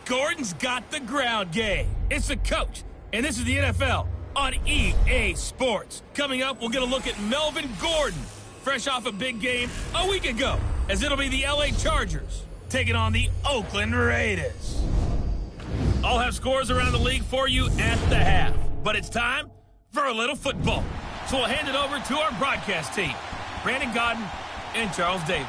Gordon's got the ground game. It's the coach, and this is the NFL on EA Sports. Coming up, we'll get a look at Melvin Gordon, fresh off a big game a week ago, as it'll be the LA Chargers taking on the Oakland Raiders. I'll have scores around the league for you at the half, but it's time for a little football. So we'll hand it over to our broadcast team, Brandon Godden and Charles Davis.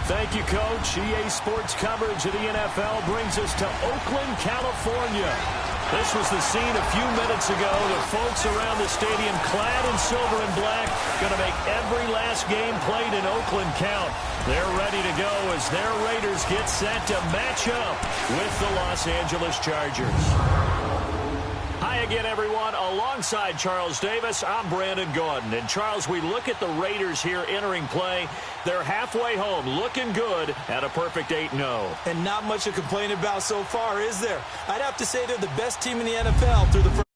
Thank you, Coach. EA Sports coverage of the NFL brings us to Oakland, California. This was the scene a few minutes ago. The folks around the stadium clad in silver and black going to make every last game played in Oakland count. They're ready to go as their Raiders get set to match up with the Los Angeles Chargers. Hi again, everyone. Alongside Charles Davis, I'm Brandon Gaudin. And, Charles, we look at the Raiders here entering play. They're halfway home, looking good at a perfect 8-0. And not much to complain about so far, is there? I'd have to say they're the best team in the NFL through the first.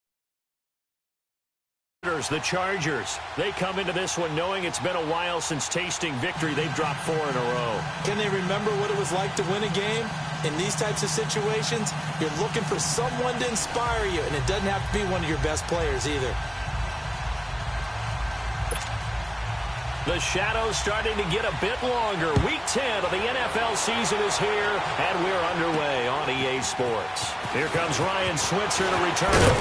The Chargers, they come into this one knowing it's been a while since tasting victory. They've dropped 4 in a row. Can they remember what it was like to win a game? In these types of situations, you're looking for someone to inspire you, and it doesn't have to be one of your best players either. The shadows starting to get a bit longer. Week 10 of the NFL season is here, and we're underway on EA Sports. Here comes Ryan Switzer to return it.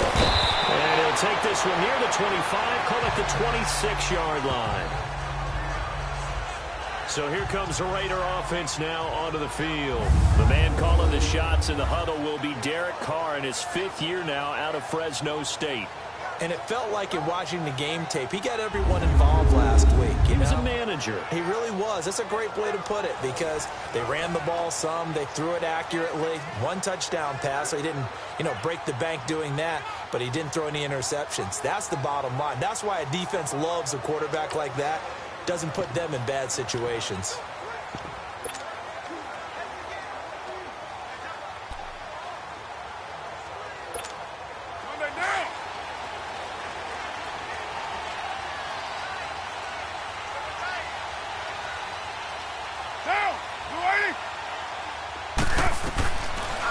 And he'll take this one near the 25, call it the 26-yard line. So here comes the Raider offense now onto the field. The man calling the shots in the huddle will be Derek Carr in his 5th year now out of Fresno State. And it felt like in watching the game tape, he got everyone involved last week. He was a manager. He really was. That's a great way to put it because they ran the ball some. They threw it accurately. 1 touchdown pass, so he didn't, break the bank doing that, but he didn't throw any interceptions. That's the bottom line. That's why a defense loves a quarterback like that. Doesn't put them in bad situations.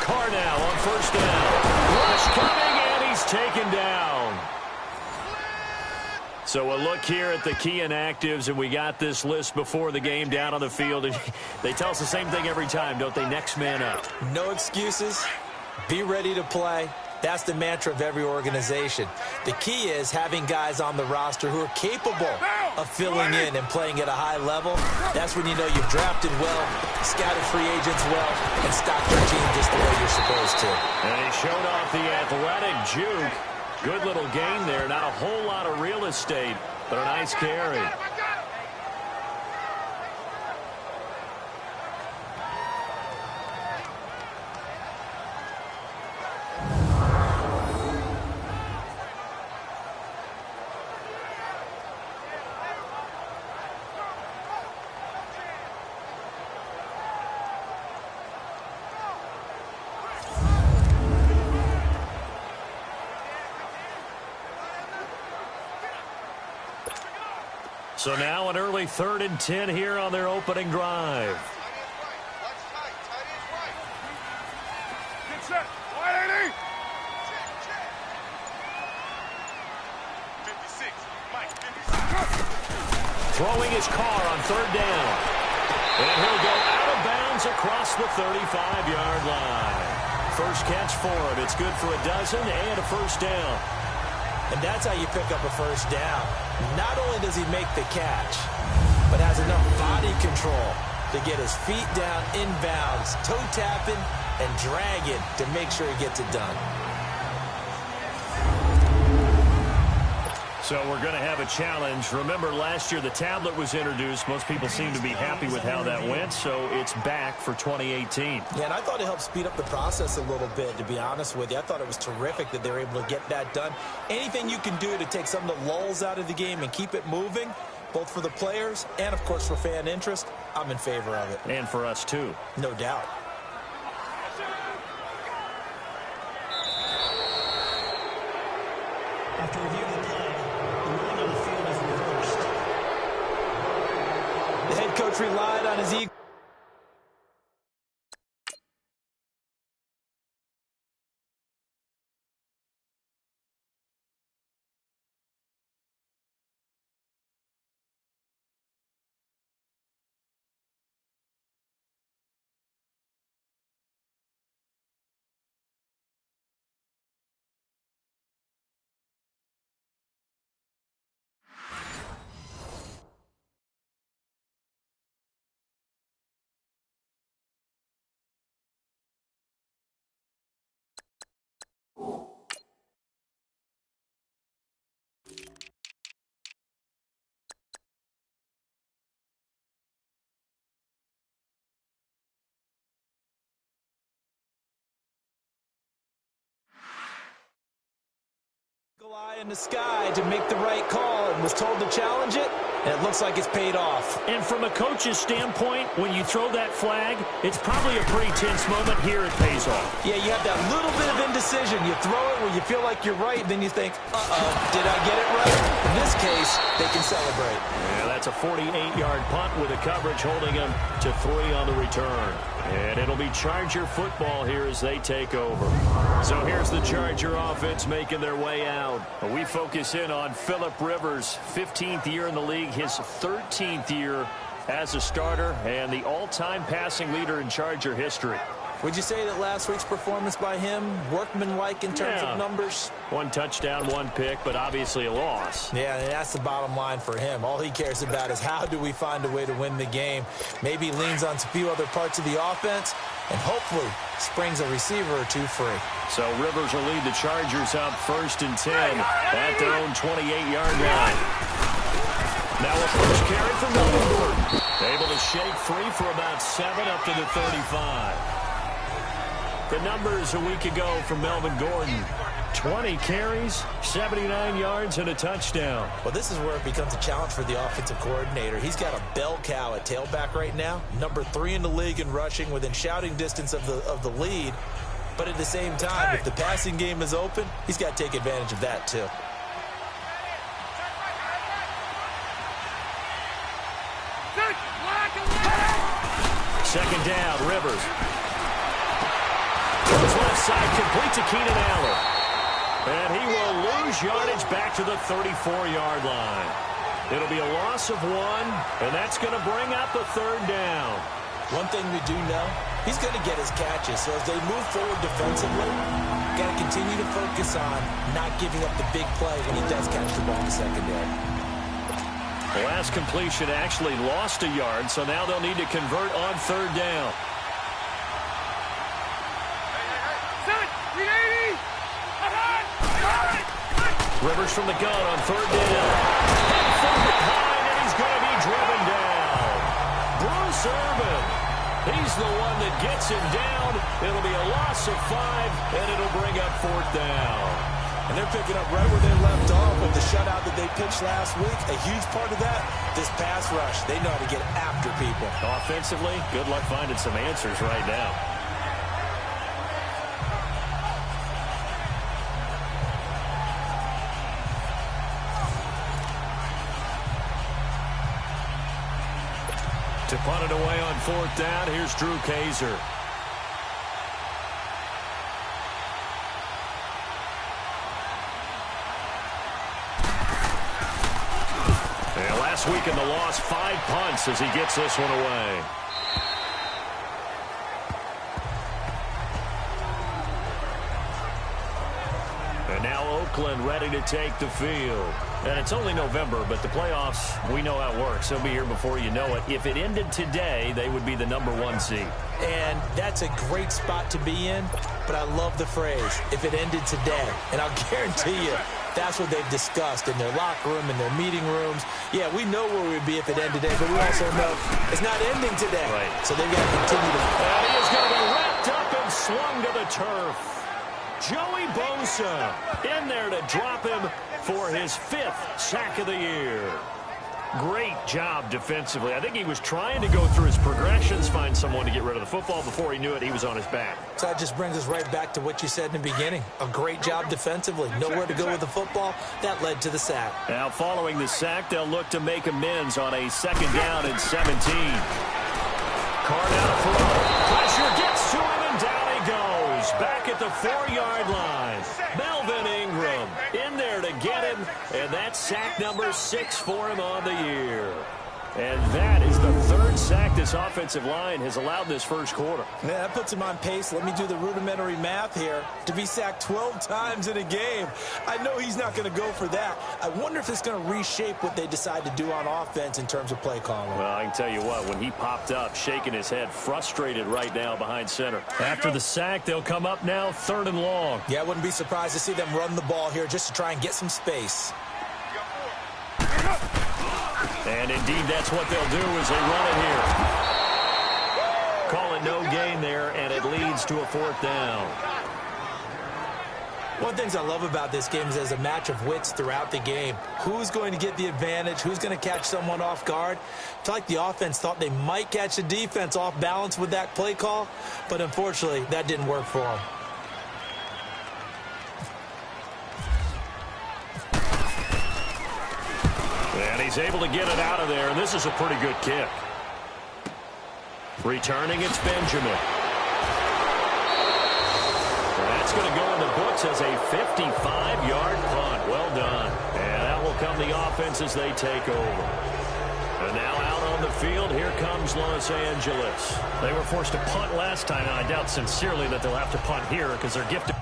Carr now on first down. Rush coming, and he's taken down. So a look here at the key inactives, and we got this list before the game down on the field. They tell us the same thing every time, don't they? Next man up. No excuses. Be ready to play. That's the mantra of every organization. The key is having guys on the roster who are capable of filling in and playing at a high level. That's when you know you've drafted well, scouted free agents well, and stocked your team just the way you're supposed to. And he showed off the athletic juke. Good little gain there. Not a whole lot of real estate, but a nice carry. So now an early 3rd and 10 here on their opening drive. Get set. 180. 56. Mike, 56. Throwing his car on 3rd down. And he'll go out of bounds across the 35-yard line. First catch for him. It's good for a dozen and a first down. And that's how you pick up a first down. Not only does he make the catch, but has enough body control to get his feet down inbounds, toe tapping and dragging to make sure he gets it done. So we're going to have a challenge. Remember, last year the tablet was introduced. Most people seem to be happy with how that went, so it's back for 2018. Yeah, and I thought it helped speed up the process a little bit, to be honest with you. I thought it was terrific that they were able to get that done. Anything you can do to take some of the lulls out of the game and keep it moving, both for the players and, of course, for fan interest, I'm in favor of it. And for us, too. No doubt. After reviewing the play, the ruling on the field is reversed. The head coach relied on his ego. Eye in the sky to make the right call and was told to challenge it, and it looks like it's paid off. And from a coach's standpoint, when you throw that flag, it's probably a pretty tense moment. Here it pays off. Yeah, you have that little bit of indecision. You throw it where you feel like you're right, and then you think, uh-oh, did I get it right? In this case, they can celebrate. Yeah, that's a 48-yard punt with the coverage holding him to 3 on the return. And it'll be Charger football here as they take over. So here's the Charger offense making their way out. We focus in on Phillip Rivers, 15th year in the league, his 13th year as a starter, and the all-time passing leader in Charger history. Would you say that last week's performance by him, workmanlike in terms of numbers? 1 touchdown, 1 pick, but obviously a loss. Yeah, and that's the bottom line for him. All he cares about is how do we find a way to win the game. Maybe leans on a few other parts of the offense, and hopefully springs a receiver or two free. So Rivers will lead the Chargers up 1st and 10 at their own 28-yard line. Now a first carry from Melvin Gordon. Able to shake free for about 7 up to the 35. The numbers a week ago from Melvin Gordon. 20 carries, 79 yards, and a touchdown. Well, this is where it becomes a challenge for the offensive coordinator. He's got a bell cow at tailback right now, number 3 in the league in rushing, within shouting distance of the lead. But at the same time, if the passing game is open, he's got to take advantage of that too. Second down, Rivers. Goes left side, complete to Keenan Allen. And he will lose yardage back to the 34-yard line. It'll be a loss of 1, and that's going to bring up a 3rd down. One thing we do know, he's going to get his catches. So as they move forward defensively, got to continue to focus on not giving up the big play when he does catch the ball in the secondary. The last completion actually lost a yard, so now they'll need to convert on 3rd down. Rivers from the gun on 3rd down. And from behind, and he's going to be driven down. Bruce Irvin. He's the one that gets him down. It'll be a loss of 5, and it'll bring up 4th down. And they're picking up right where they left off with the shutout that they pitched last week. A huge part of that, this pass rush. They know how to get after people. Offensively, good luck finding some answers right now. To punt it away on 4th down, here's Drew Kaiser. Yeah, last week in the loss, 5 punts as he gets this one away. And now Oakland ready to take the field. And it's only November, but the playoffs, we know how it works. They'll be here before you know it. If it ended today, they would be the number 1 seed. And that's a great spot to be in, but I love the phrase, if it ended today. And I'll guarantee you, that's what they've discussed in their locker room, in their meeting rooms. Yeah, we know where we'd be if it ended today, but we also know it's not ending today. Right. So they've got to continue to... And he is going to be wrapped up and slung to the turf. Joey Bosa in there to drop him for his 5th sack of the year. Great job defensively. I think he was trying to go through his progressions, find someone to get rid of the football. Before he knew it, he was on his back. So that just brings us right back to what you said in the beginning. A great job defensively. Nowhere to go with the football. That led to the sack. Now, following the sack, they'll look to make amends on a 2nd down and 17. Card out for pressure gets to him, and down he goes. Back at the 4-yard line. Melvin Ingram in there to get him, and that's sack number 6 for him on the year. And that is the 3rd sack this offensive line has allowed in this first quarter. Yeah, that puts him on pace. Let me do the rudimentary math here. To be sacked 12 times in a game. I know he's not going to go for that. I wonder if it's going to reshape what they decide to do on offense in terms of play calling. Well, I can tell you what, when he popped up, shaking his head, frustrated right now behind center. After the sack, they'll come up now 3rd and long. Yeah, I wouldn't be surprised to see them run the ball here just to try and get some space. And indeed, that's what they'll do as they run it here. Call it no gain there, and it leads to a 4th down. One of the things I love about this game is there's a match of wits throughout the game. Who's going to get the advantage? Who's going to catch someone off guard? I feel like the offense thought they might catch the defense off balance with that play call, but unfortunately, that didn't work for them. And he's able to get it out of there, and this is a pretty good kick. Returning, it's Benjamin. That's going to go in the books as a 55-yard punt. Well done. And that will come the offense as they take over. And now out on the field, here comes Los Angeles. They were forced to punt last time, and I doubt sincerely that they'll have to punt here because they're gifted.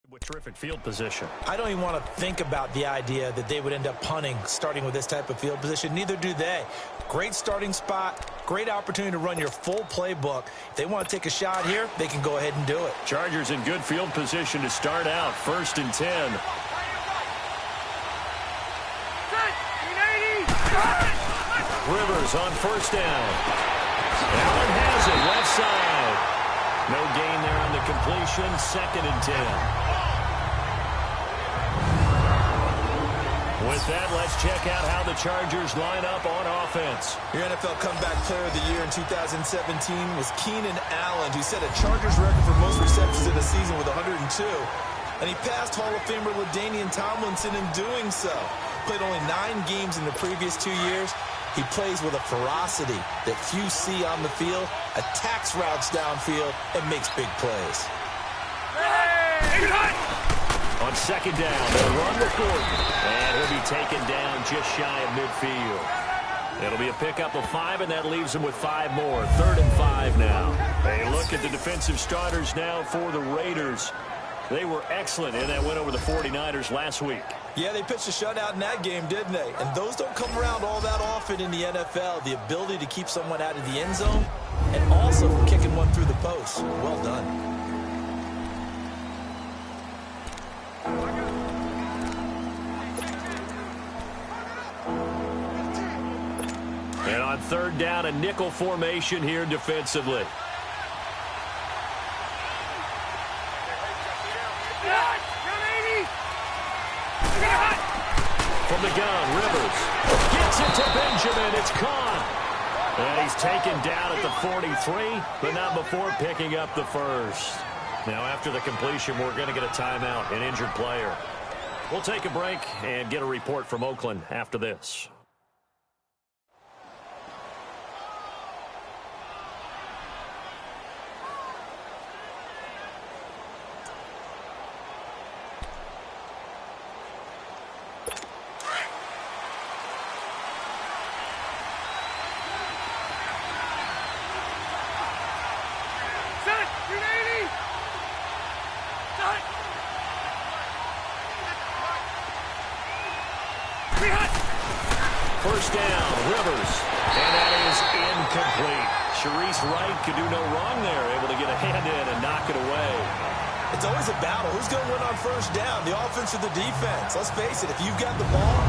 With terrific field position. I don't even want to think about the idea that they would end up punting starting with this type of field position. Neither do they. Great starting spot, great opportunity to run your full playbook. If they want to take a shot here, they can go ahead and do it. Chargers in good field position to start out. 1st and 10. Rivers on 1st down. Allen has it, left side. No gain there on the completion. 2nd and 10. With that, let's check out how the Chargers line up on offense. Your NFL Comeback Player of the Year in 2017 was Keenan Allen, who set a Chargers record for most receptions in a season with 102. And he passed Hall of Famer LaDainian Tomlinson in doing so. Played only 9 games in the previous 2 years. He plays with a ferocity that few see on the field, attacks routes downfield, and makes big plays. On 2nd down, they'll run with Gordon. And he'll be taken down just shy of midfield. It'll be a pickup of 5, and that leaves them with 5 more. 3rd and 5 now. A look at the defensive starters now for the Raiders. They were excellent in that win over the 49ers last week. Yeah, they pitched a shutout in that game, didn't they? And those don't come around all that often in the NFL. The ability to keep someone out of the end zone and also from kicking one through the post. Well done. And on 3rd down, a nickel formation here defensively. From the gun, Rivers gets it to Benjamin. It's caught. And he's taken down at the 43, but not before picking up the 1st. Now, after the completion, we're going to get a timeout, an injured player. We'll take a break and get a report from Oakland after this. First down, Rivers, and that is incomplete. Sharice Wright could do no wrong there, able to get a hand in and knock it away. It's always a battle. Who's going to win on first down, the offense or the defense? Let's face it, if you've got the ball,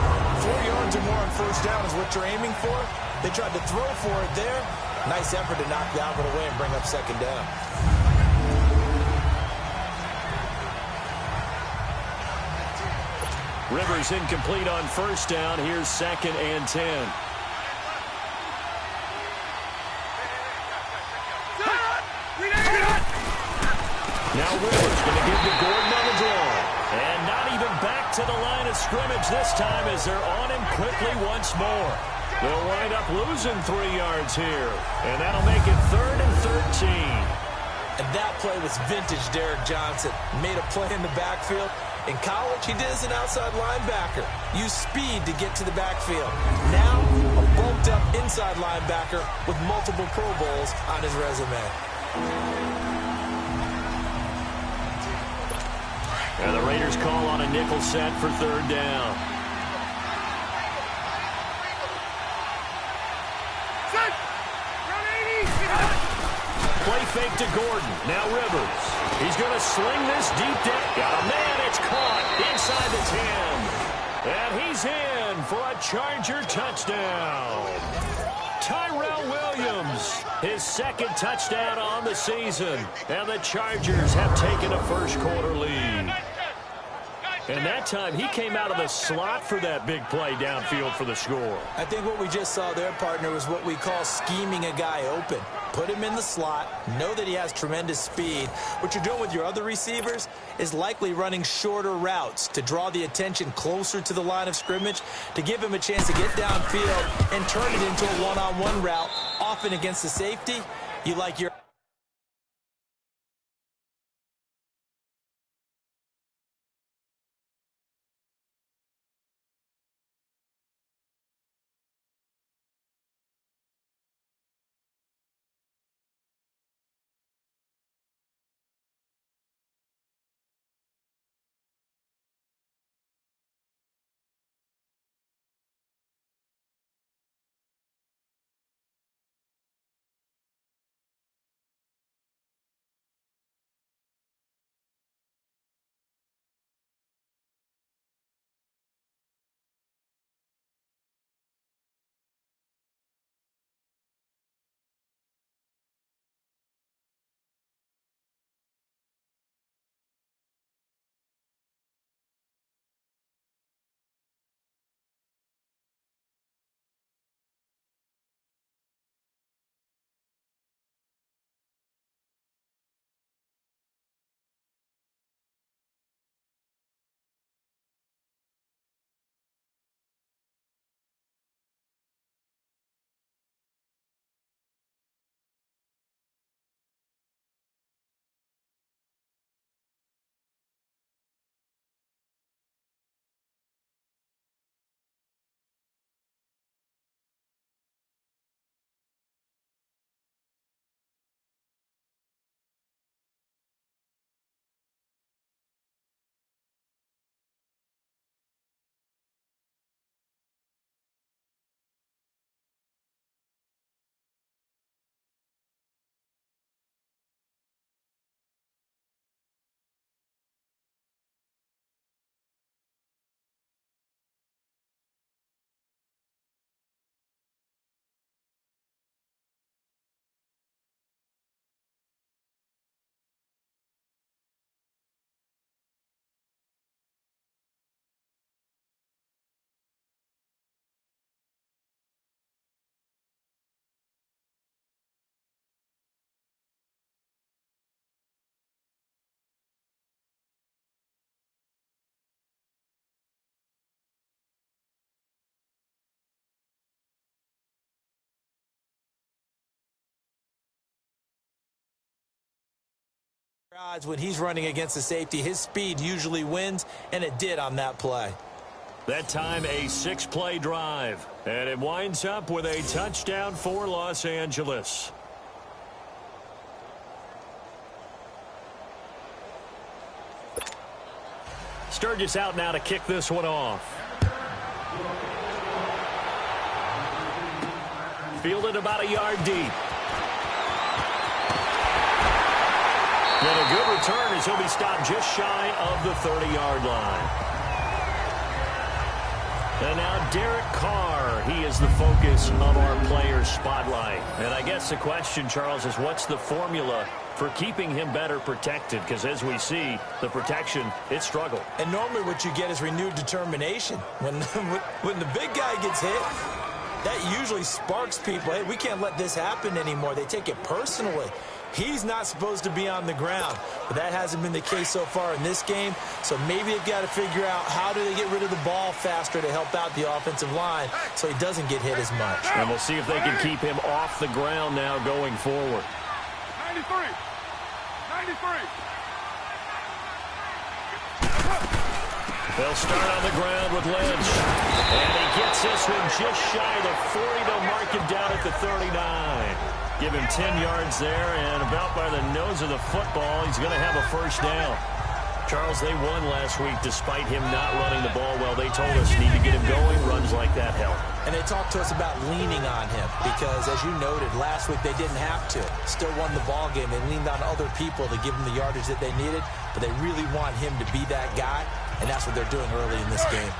4 yards or more on first down is what you're aiming for. They tried to throw for it there. Nice effort to knock that one away and bring up second down. Rivers incomplete on first down. Here's 2nd and 10. Now Rivers going to give to Gordon on the draw. And not even back to the line of scrimmage this time as they're on him quickly once more. They'll wind up losing 3 yards here. And that'll make it 3rd and 13. And that play was vintage Derek Johnson. Made a play in the backfield. In college, he did as an outside linebacker. Used speed to get to the backfield. Now, a bulked-up inside linebacker with multiple Pro Bowls on his resume. And the Raiders call on a nickel set for 3rd down. Play fake to Gordon. Now Rivers. He's going to sling this deep down. Got a man. It's caught inside the 10. And he's in for a Charger touchdown. Tyrell Williams, his 2nd touchdown on the season. And the Chargers have taken a first-quarter lead. And that time, he came out of the slot for that big play downfield for the score. I think what we just saw there, partner, was what we call scheming a guy open. Put him in the slot, know that he has tremendous speed. What you're doing with your other receivers is likely running shorter routes to draw the attention closer to the line of scrimmage, to give him a chance to get downfield and turn it into a one-on-one route, often against the safety. You like your... odds when he's running against the safety. His speed usually wins, and it did on that play. That time, a 6-play drive. And it winds up with a touchdown for Los Angeles. Sturgis out now to kick this one off. Fielded about a yard deep. And a good return as he'll be stopped just shy of the 30-yard line. And now Derek Carr, he is the focus of our player spotlight. And I guess the question, Charles, is what's the formula for keeping him better protected? Because as we see, the protection, it struggled. And normally what you get is renewed determination. When the big guy gets hit, that usually sparks people. Hey, we can't let this happen anymore. They take it personally. He's not supposed to be on the ground, but that hasn't been the case so far in this game. So maybe they've got to figure out how do they get rid of the ball faster to help out the offensive line so he doesn't get hit as much. And we'll see if they can keep him off the ground now going forward. 93. 93. They'll start on the ground with Lynch. And he gets this one just shy of the 40. They'll mark him down at the 39. Give him 10 yards there, and about by the nose of the football, he's going to have a first down. Charles, they won last week despite him not running the ball well. They told us need to get him going. Runs like that help. And they talked to us about leaning on him because, as you noted, last week they didn't have to. Still won the ball game. They leaned on other people to give them the yardage that they needed, but they really want him to be that guy, and that's what they're doing early in this game.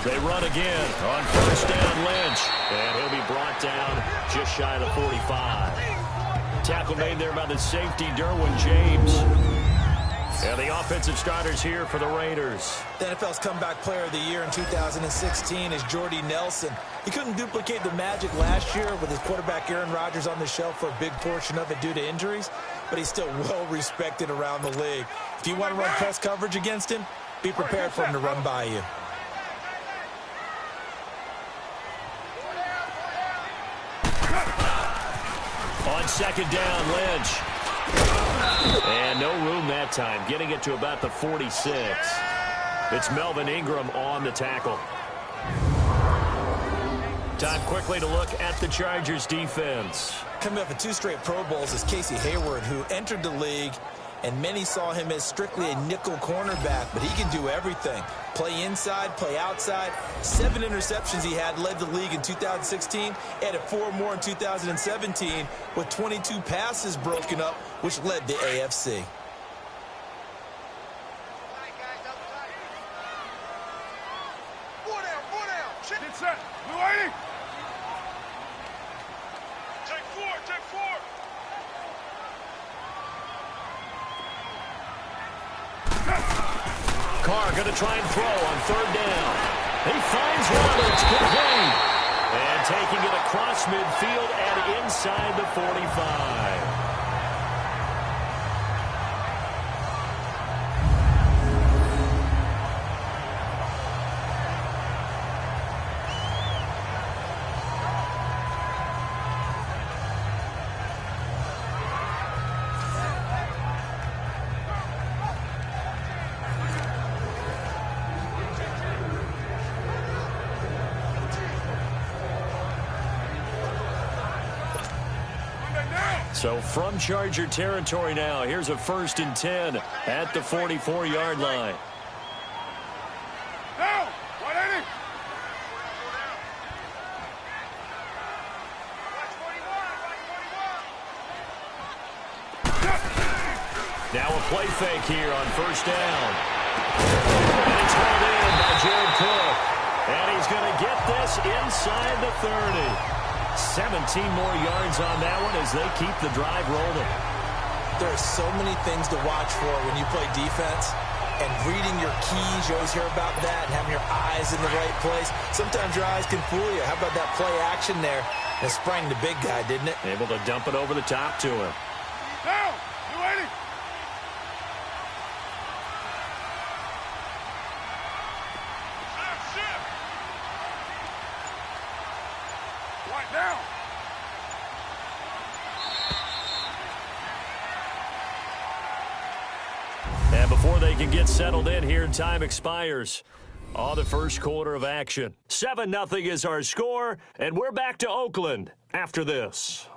They run again on first down, Lynch. And he'll be brought down just shy of the 45. Tackle made there by the safety, Derwin James. And the offensive starters here for the Raiders. The NFL's comeback player of the year in 2016 is Jordy Nelson. He couldn't duplicate the magic last year with his quarterback Aaron Rodgers on the shelf for a big portion of it due to injuries, but he's still well respected around the league. If you want to run press coverage against him, be prepared for him to run by you. On second down, Lynch. And no room that time, getting it to about the 46. It's Melvin Ingram on the tackle. Time quickly to look at the Chargers defense. Coming up with 2 straight Pro Bowls is Casey Hayward, who entered the league, and many saw him as strictly a nickel cornerback, but he can do everything. Play inside, play outside. 7 interceptions he had, led the league in 2016, added 4 more in 2017, with 22 passes broken up, which led the AFC. Get set. Blue 80. Take 4. Take 4. Carr going to try and throw on third down. He finds one. It's complete. And taking it across midfield and inside the 45. So from Charger territory now, here's a 1st and 10 at the 44-yard line. Down. 180. Now a play fake here on first down. And it's hauled in by Jared Cook. And he's going to get this inside the 30. 17 more yards on that one as they keep the drive rolling. There are so many things to watch for when you play defense, and reading your keys, you always hear about that, and having your eyes in the right place. Sometimes your eyes can fool you. How about that play action there? It sprang the big guy, didn't it? Able to dump it over the top to him. Down. Blue 80. Shift. White down. And before they can get settled in here, time expires on the first quarter of action. 7-0 is our score, and we're back to Oakland after this.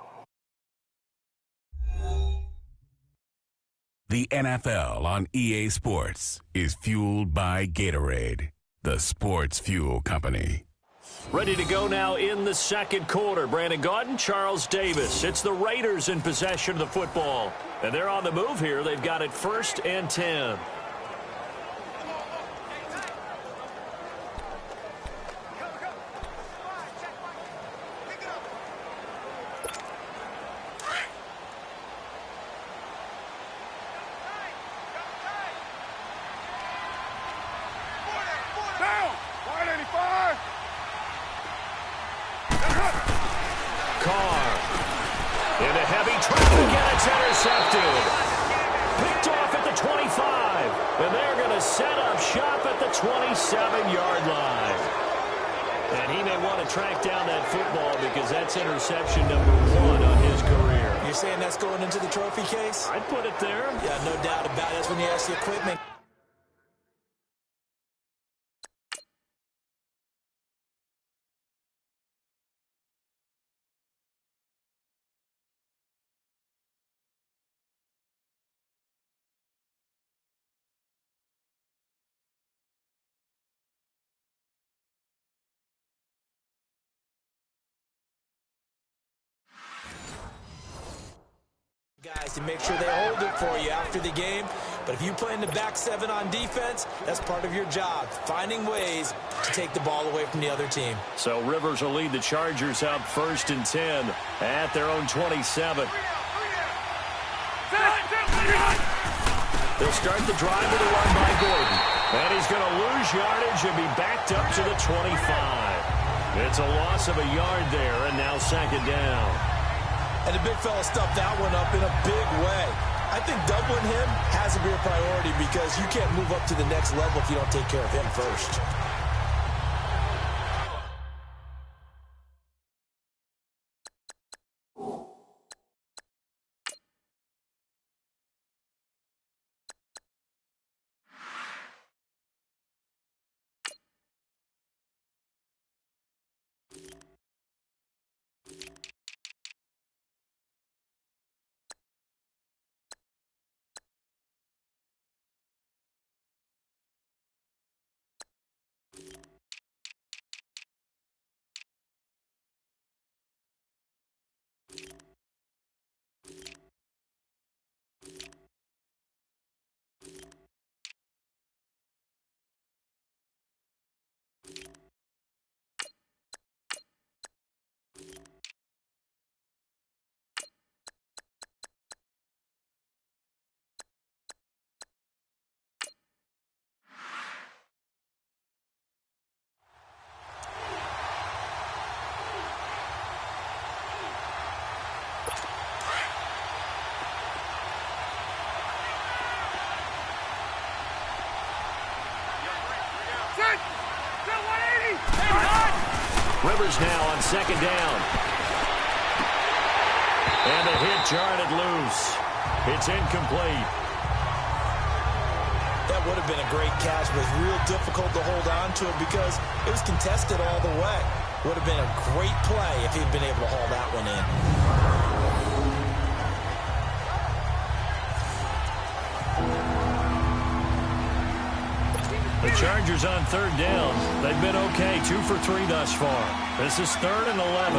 The NFL on EA Sports is fueled by Gatorade. the Sports Fuel Company. Ready to go now in the second quarter. Brandon Gaudin, Charles Davis. It's the Raiders in possession of the football. And they're on the move here. They've got it 1st and 10. Intercepted. Picked off at the 25. And they're going to set up shop at the 27-yard line. And he may want to track down that football because that's interception number 1 on his career. You're saying that's going into the trophy case? I'd put it there. Yeah, no doubt about it. That's when you ask the equipment. Guys to make sure they hold it for you after the game. But if you play in the back 7 on defense, that's part of your job, finding ways to take the ball away from the other team. So Rivers will lead the Chargers out 1st and 10 at their own 27. They'll start the drive with a run by Gordon. And he's going to lose yardage and be backed up to the 25. It's a loss of a yard there, and now 2nd down. And the big fella stuffed that one up in a big way. I think doubling him has to be a priority because you can't move up to the next level if you don't take care of him first. Rivers now on 2nd down. And the hit jarred it loose. It's incomplete. That would have been a great catch, but it's real difficult to hold on to it because it was contested all the way. Would have been a great play if he'd been able to haul that one in. The Chargers on 3rd down. They've been okay, 2 for 3 thus far. This is 3rd and 11.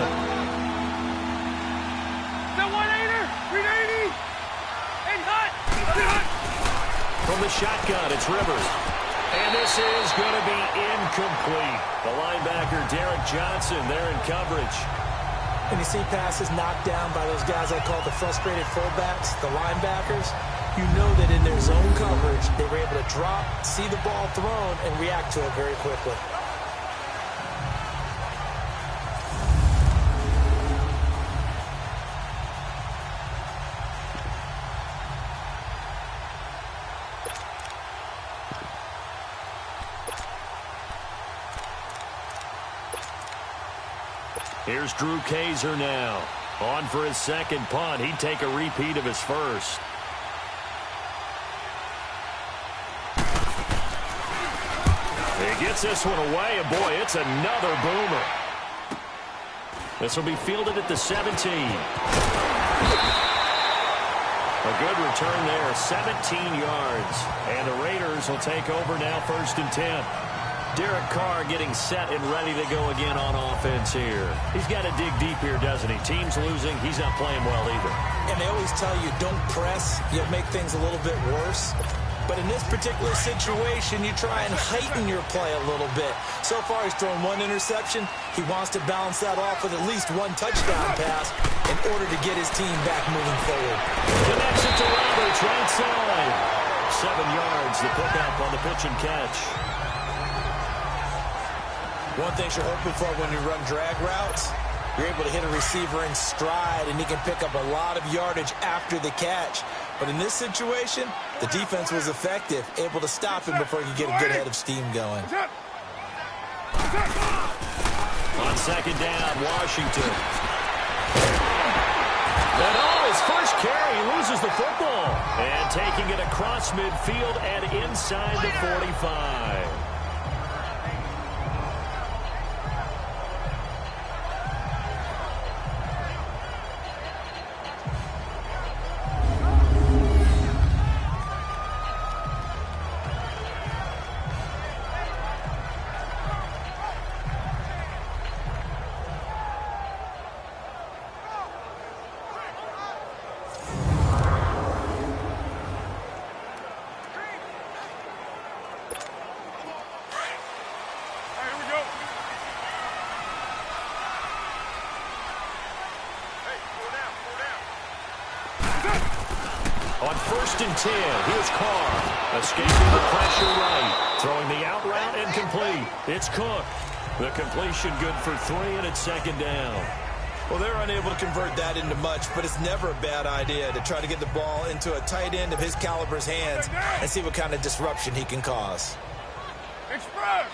The 1-8er, 380, and hot. From the shotgun, it's Rivers. And this is going to be incomplete. The linebacker, Derek Johnson, there in coverage. When you see passes knocked down by those guys I call the frustrated fullbacks, the linebackers, you know that in their zone coverage, they were able to drop, see the ball thrown, and react to it very quickly. Here's Drew Kaiser now. On for his 2nd punt. He'd take a repeat of his first. He gets this one away, and boy, it's another boomer. This will be fielded at the 17. A good return there, 17 yards. And the Raiders will take over now 1st and 10. Derek Carr getting set and ready to go again on offense here. He's got to dig deep here, doesn't he? Team's losing. He's not playing well either. And they always tell you, don't press. You'll make things a little bit worse. But in this particular situation, you try and heighten your play a little bit. So far, he's thrown one interception. He wants to balance that off with at least one touchdown pass in order to get his team back moving forward. Connects it to Roberts, right side. 7 yards, the pickup on the pitch and catch. One thing you're hoping for when you run drag routes, you're able to hit a receiver in stride, and he can pick up a lot of yardage after the catch. But in this situation, the defense was effective, able to stop him before he could get a good head of steam going. On second down, Washington. And his first carry, he loses the football. And taking it across midfield and inside the 45. On 1st and 10, here's Carr. Escaping the pressure right. Throwing the out route and complete. It's Cook. The completion good for 3, and it's second down. Well, they're unable to convert that into much, but it's never a bad idea to try to get the ball into a tight end of his caliber's hands and see what kind of disruption he can cause. Express!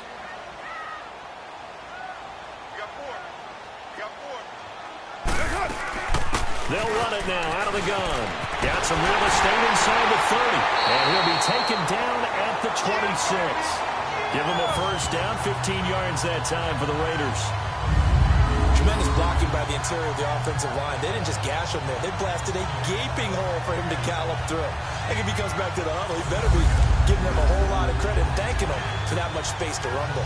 They'll run it now out of the gun. Got some real estate inside the 30. And he'll be taken down at the 26. Give him a first down, 15 yards that time for the Raiders. Tremendous blocking by the interior of the offensive line. They didn't just gash him there. They blasted a gaping hole for him to gallop through. I think if he comes back to the huddle, he better be giving them a whole lot of credit and thanking them for that much space to rumble.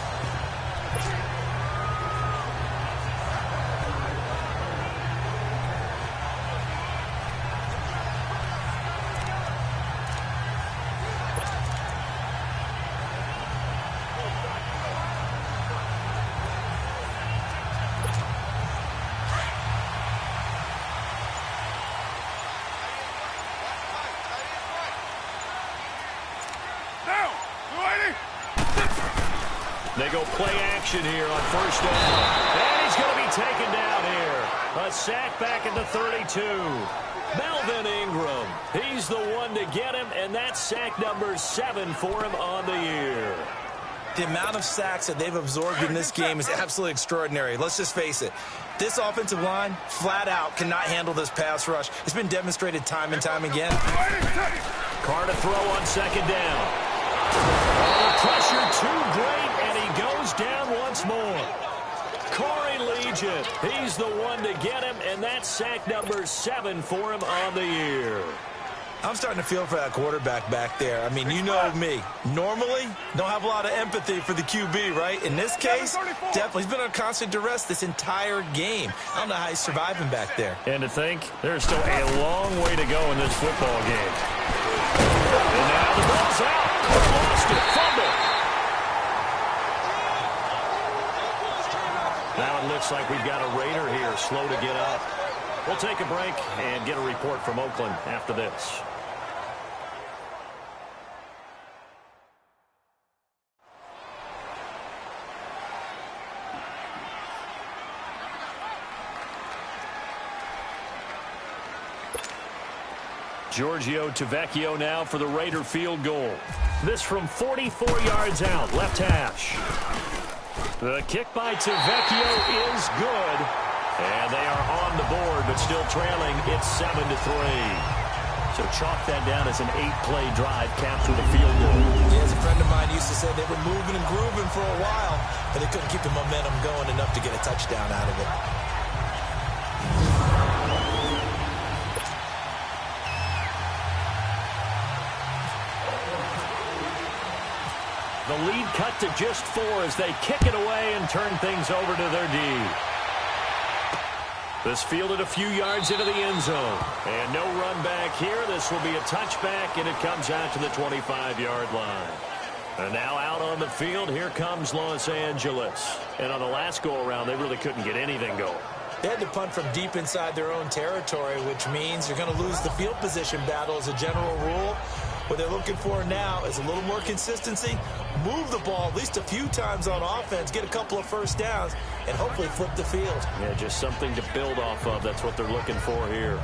They go play action here on first down. And he's going to be taken down here. A sack back at the 32. Melvin Ingram. He's the one to get him, and that's sack number 7 for him on the year. The amount of sacks that they've absorbed in this game is absolutely extraordinary. Let's just face it. This offensive line, flat out, cannot handle this pass rush. It's been demonstrated time and time again. Carr to throw on second down. Oh, pressure too great, and he goes down once more. Corey Legion, he's the one to get him, and that's sack number 7 for him on the year. I'm starting to feel for that quarterback back there. I mean, you know me. Normally, don't have a lot of empathy for the QB, right? In this case, definitely. He's been under constant duress this entire game. I don't know how he's surviving back there. And to think, there's still a long way to go in this football game. And now the ball's out. Lost it. Fumble. Now it looks like we've got a Raider here, slow to get up. We'll take a break and get a report from Oakland after this. Giorgio Tavecchio now for the Raider field goal. This from 44 yards out, left hash. The kick by Tavecchio is good. And they are on the board, but still trailing. It's 7-3. So chalk that down as an 8-play drive, capture the field goal. Yeah, as a friend of mine used to say, they were moving and grooving for a while, but they couldn't keep the momentum going enough to get a touchdown out of it. The the lead cut to just 4 as they kick it away and turn things over to their D. This fielded a few yards into the end zone. And no run back here. This will be a touchback, and it comes out to the 25-yard line. And now out on the field, here comes Los Angeles. And on the last go-around, they really couldn't get anything going. They had to punt from deep inside their own territory, which means you're going to lose the field position battle as a general rule. What they're looking for now is a little more consistency, move the ball at least a few times on offense, get a couple of first downs, and hopefully flip the field. Yeah, just something to build off of. That's what they're looking for here.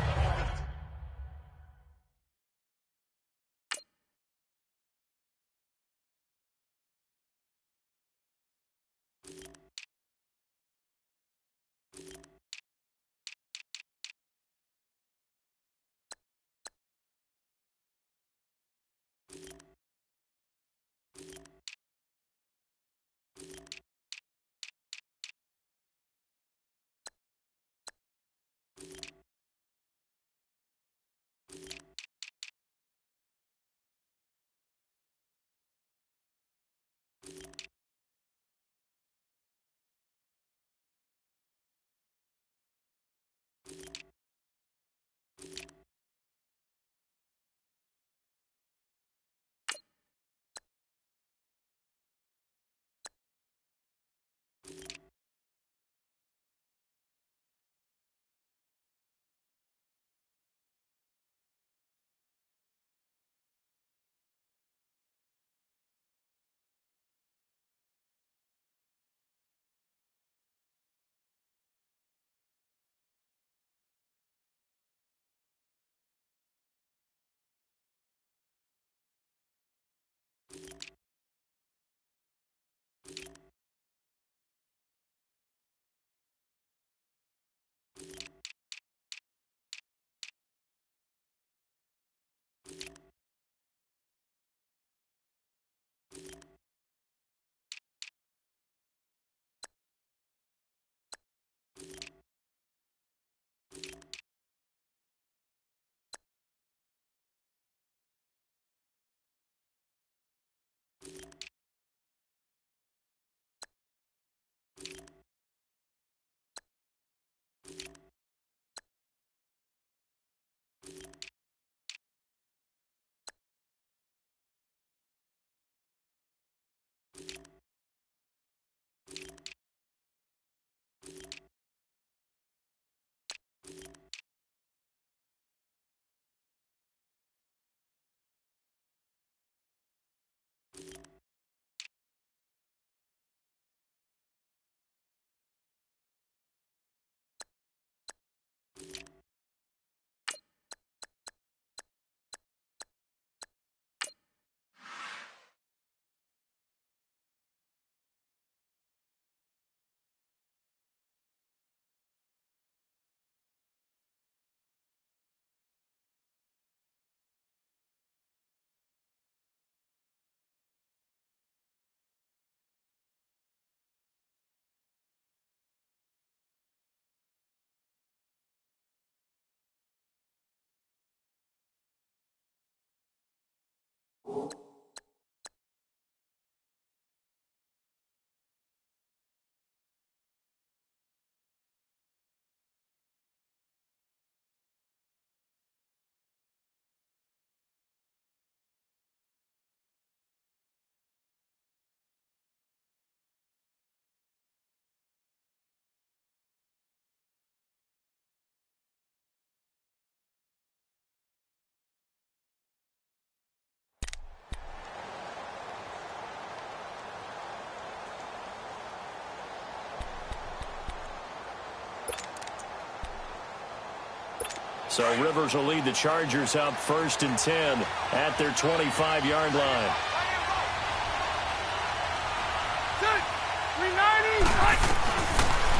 So Rivers will lead the Chargers out 1st and 10 at their 25-yard line.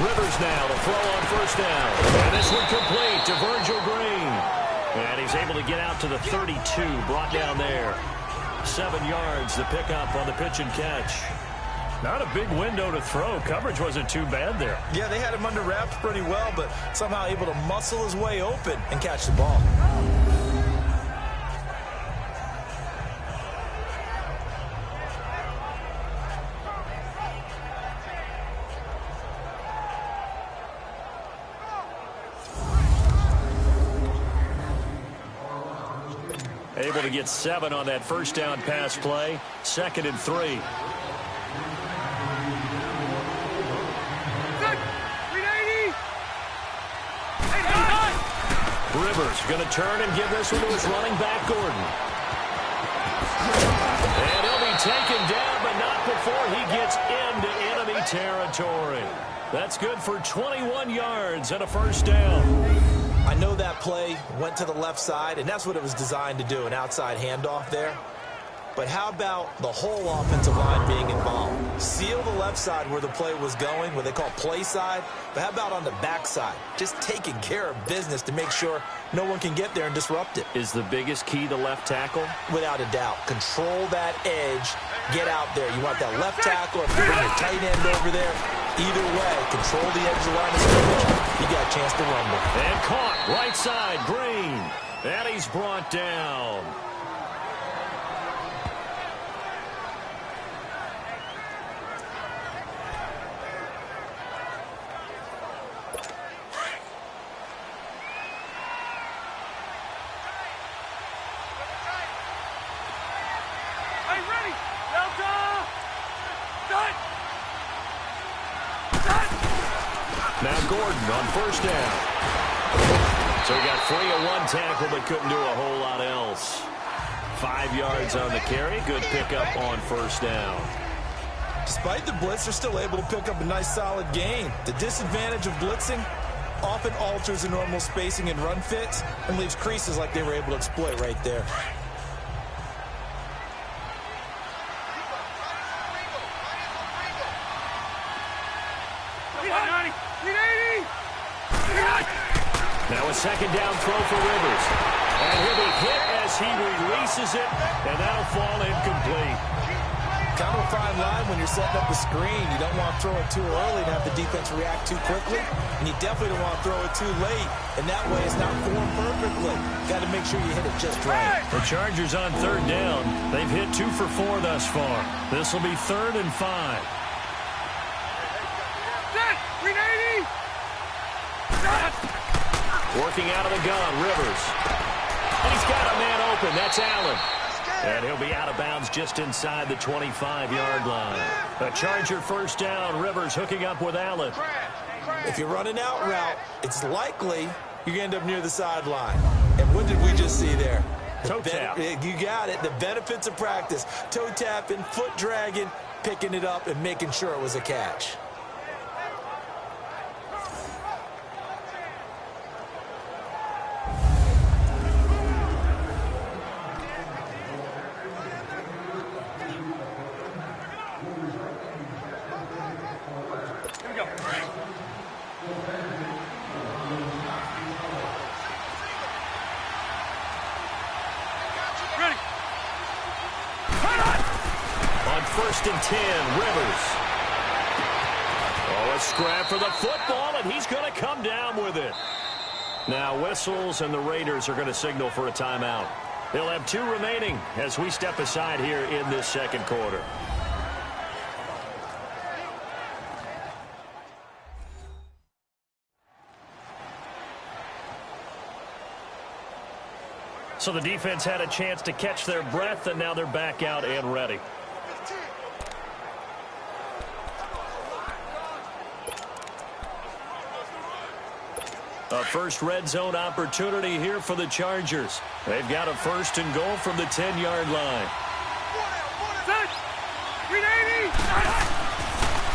Rivers now to throw on 1st down. And this one complete to Virgil Green. And he's able to get out to the 32, brought down there. 7 yards to pick up on the pitch and catch. Not a big window to throw. Coverage wasn't too bad there. Yeah, they had him under wraps pretty well, but somehow able to muscle his way open and catch the ball. Able to get 7 on that first down pass play. 2nd and 3. Rivers going to turn and give this one to his running back, Gordon. And he'll be taken down, but not before he gets into enemy territory. That's good for 21 yards and a first down. I know that play went to the left side, and that's what it was designed to do, an outside handoff there. But how about the whole offensive line being involved? Seal the left side where the play was going, what they call play side. But how about on the back side? Just taking care of business to make sure no one can get there and disrupt it. Is the biggest key the left tackle? Without a doubt. Control that edge. Get out there. You want that left tackle, or if you bring your tight end over there. Either way, control the edge of the line of scrimmage. You got a chance to rumble. And caught. Right side, Green. And he's brought down. Now Gordon on first down. So he got 3 of 1 tackle, but couldn't do a whole lot else. 5 yards on the carry. Good pickup on first down. Despite the blitz, they're still able to pick up a nice solid gain. The disadvantage of blitzing often alters the normal spacing and run fits and leaves creases like they were able to exploit right there. Now a second down throw for Rivers. And he'll be hit as he releases it, and that'll fall incomplete. Kind of a fine line when you're setting up a screen. You don't want to throw it too early and have the defense react too quickly. And you definitely don't want to throw it too late. And that way it's not formed perfectly. Got to make sure you hit it just right. The Chargers on third down. They've hit 2 for 4 thus far. This will be 3rd and 5. Working out of the gun, Rivers. And he's got a man open. That's Allen. And he'll be out of bounds just inside the 25-yard line. A Charger first down. Rivers hooking up with Allen. If you're running out route, it's likely you're going to end up near the sideline. And what did we just see there? Toe tap. You got it. The benefits of practice. Toe tapping, foot dragging, picking it up, and making sure it was a catch. First and 10, Rivers. Oh, a scrap for the football, and he's going to come down with it. Now whistles, and the Raiders are going to signal for a timeout. They'll have 2 remaining as we step aside here in this second quarter. So the defense had a chance to catch their breath, and now they're back out and ready. A first red zone opportunity here for the Chargers. They've got a 1st and goal from the 10-yard line.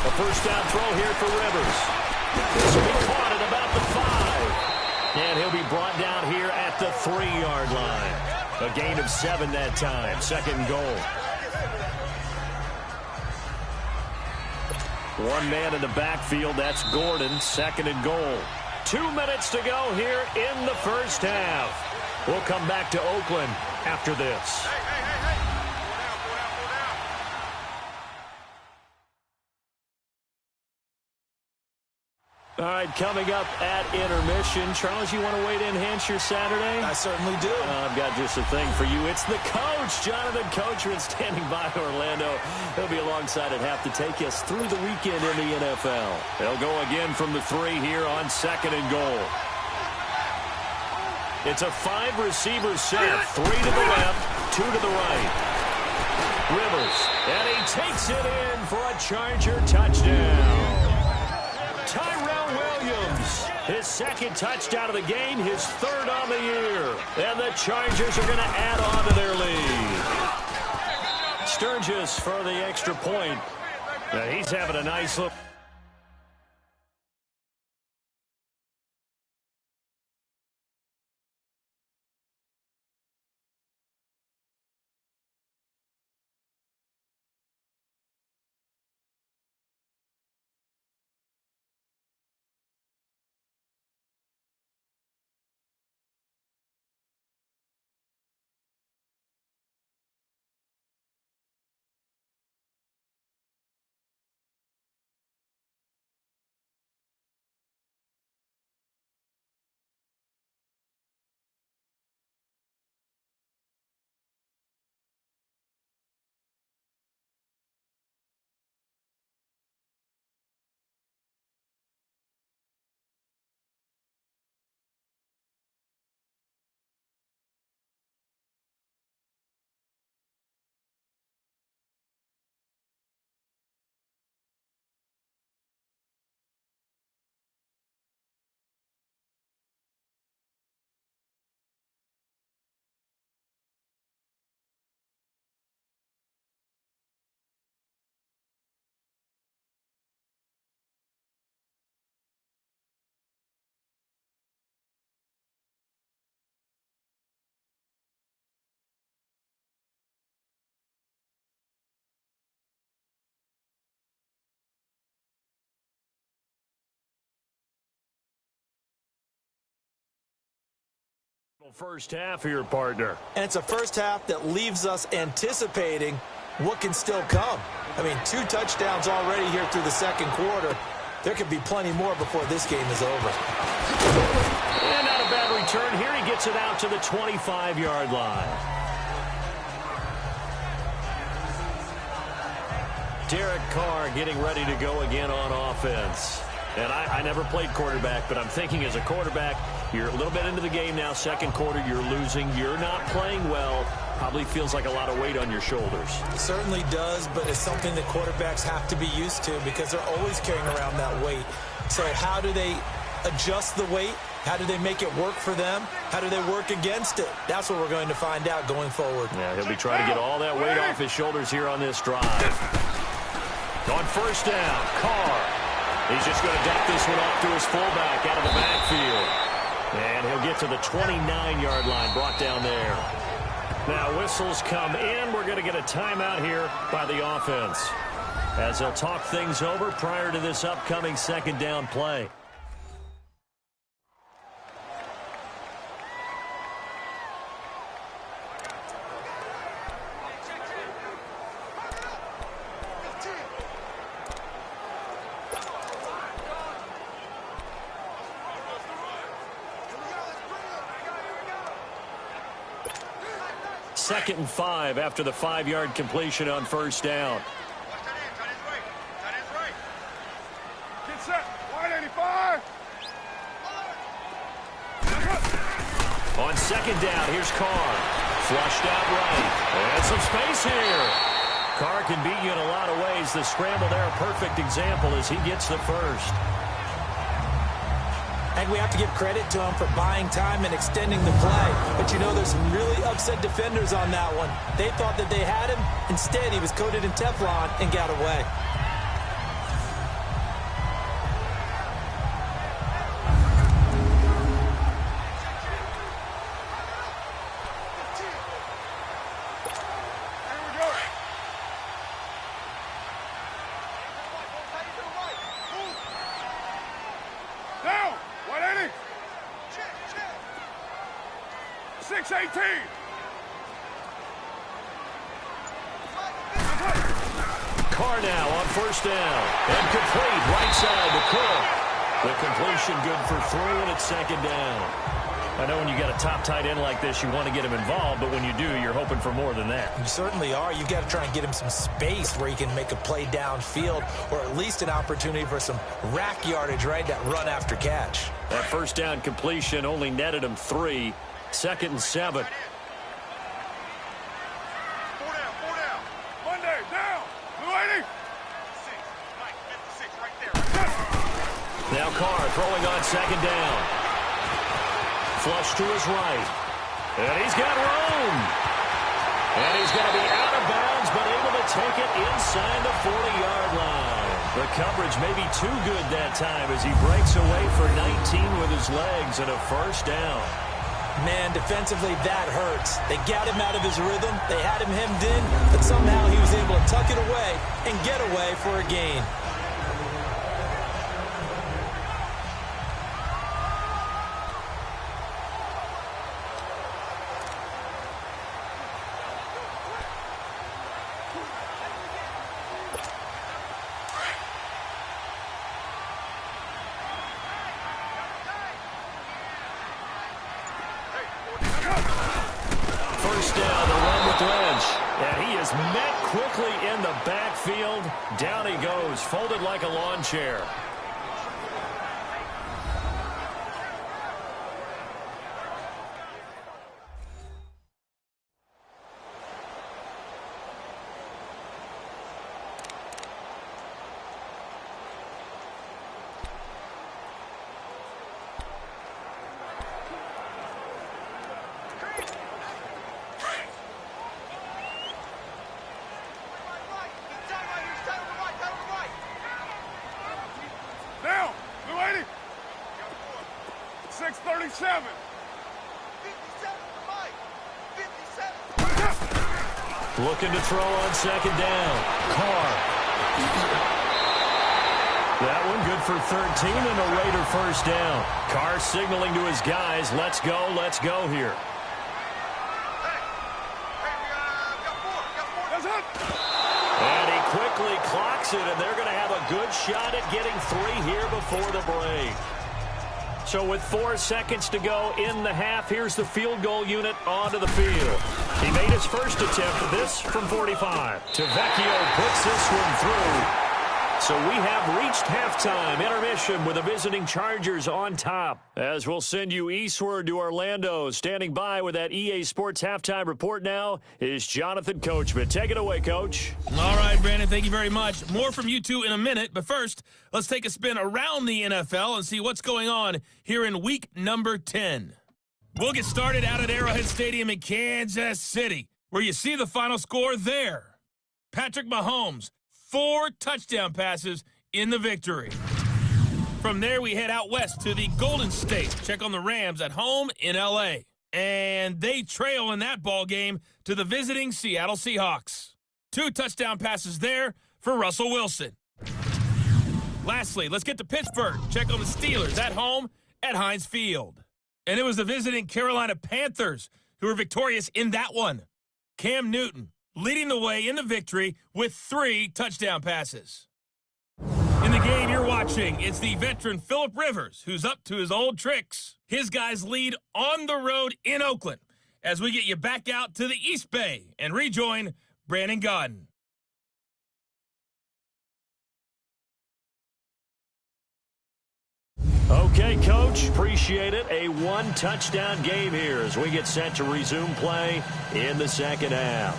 A first down throw here for Rivers. This will be caught at about the 5. And he'll be brought down here at the 3-yard line. A gain of 7 that time. 2nd goal. 1 man in the backfield. That's Gordon. 2nd and goal. 2 minutes to go here in the first half. We'll come back to Oakland after this. All right, coming up at intermission. Charles, you want to wait to enhance your Saturday? I certainly do. I've got just a thing for you. It's the coach, Jonathan Coachman, standing by Orlando. He'll be alongside at half to take us through the weekend in the NFL. They'll go again from the 3 here on 2nd and goal. It's a 5-receiver set. 3 to the left, 2 to the right. Rivers, and he takes it in for a Charger touchdown. Tyrell Williams, his second touchdown of the game, his third on the year. And the Chargers are going to add on to their lead. Sturgis for the extra point. Now he's having a nice look. First half here, partner. And it's a first half that leaves us anticipating what can still come. I mean, 2 touchdowns already here through the second quarter. There could be plenty more before this game is over. And not a bad return here. He gets it out to the 25-yard line. Derek Carr getting ready to go again on offense. And I never played quarterback, but I'm thinking as a quarterback, you're a little bit into the game now. Second quarter, you're losing. You're not playing well. Probably feels like a lot of weight on your shoulders. It certainly does, but it's something that quarterbacks have to be used to because they're always carrying around that weight. So how do they adjust the weight? How do they make it work for them? How do they work against it? That's what we're going to find out going forward. Yeah, he'll be trying to get all that weight off his shoulders here on this drive. On first down, Carr. He's just going to dump this one off to his fullback out of the backfield. And he'll get to the 29-yard line, brought down there. Now whistles come in. We're going to get a timeout here by the offense as they'll talk things over prior to this upcoming second down play. Second and 5 after the 5-yard completion on first down. Get set. 185. On second down, here's Carr. Flushed out right. And some space here. Carr can beat you in a lot of ways. The scramble there, a perfect example as he gets the first. And we have to give credit to him for buying time and extending the play. But, you know, there's some really upset defenders on that one. They thought that they had him. Instead, he was coated in Teflon and got away. Down. 180. 618. Carr now on first down. And complete right side to Cook. The completion good for 3, and it's second down. I know when you got a top tight end like this, you want to get him involved, but when you do, you're hoping for more than that. You certainly are. You've got to try and get him some space where he can make a play downfield or at least an opportunity for some rack yardage, right? That run after catch. That first down completion only netted him 3. 2nd and 7. 4 down, 4 down. Monday, down. Blue 80. 56, Mike, 56, right there. Now Carr throwing on 2nd down. Flush to his right. And he's got room. And he's going to be out of bounds, but able to take it inside the 40-yard line. The coverage may be too good that time as he breaks away for 19 with his legs and a 1st down. Man, defensively, that hurts. They got him out of his rhythm. They had him hemmed in, but somehow he was able to tuck it away and get away for a gain. Met quickly in the backfield. Down he goes, folded like a lawn chair. Down. Blue 80. 637. 57. Looking to throw on 2nd down. Carr. That one good for 13 and a Raider 1st down. Carr signaling to his guys, let's go here. And he quickly clocks it, and they're going to have a good shot at getting 3 here before the break. So with 4 seconds to go in the half, here's the field goal unit onto the field. He made his first attempt, this from 45. Tavecchio puts this one through. So we have reached halftime, intermission with the visiting Chargers on top. As we'll send you eastward to Orlando, standing by with that EA Sports halftime report now is Jonathan Coachman. Take it away, Coach. All right, Brandon, thank you very much. More from you two in a minute, but first, let's take a spin around the NFL and see what's going on here in week number 10. We'll get started out at Arrowhead Stadium in Kansas City, where you see the final score there. Patrick Mahomes, 4 touchdown passes in the victory. From there, we head out west to the Golden State. Check on the Rams at home in L.A. And they trail in that ball game to the visiting Seattle Seahawks. 2 touchdown passes there for Russell Wilson. Lastly, let's get to Pittsburgh. Check on the Steelers at home at Heinz Field. And it was the visiting Carolina Panthers who were victorious in that one. Cam Newton leading the way in the victory with 3 touchdown passes. In the game you're watching, it's the veteran Phillip Rivers who's up to his old tricks. His guys lead on the road in Oakland as we get you back out to the East Bay and rejoin Brandon Gaudin. Okay, Coach, appreciate it. A 1-touchdown game here as we get set to resume play in the second half.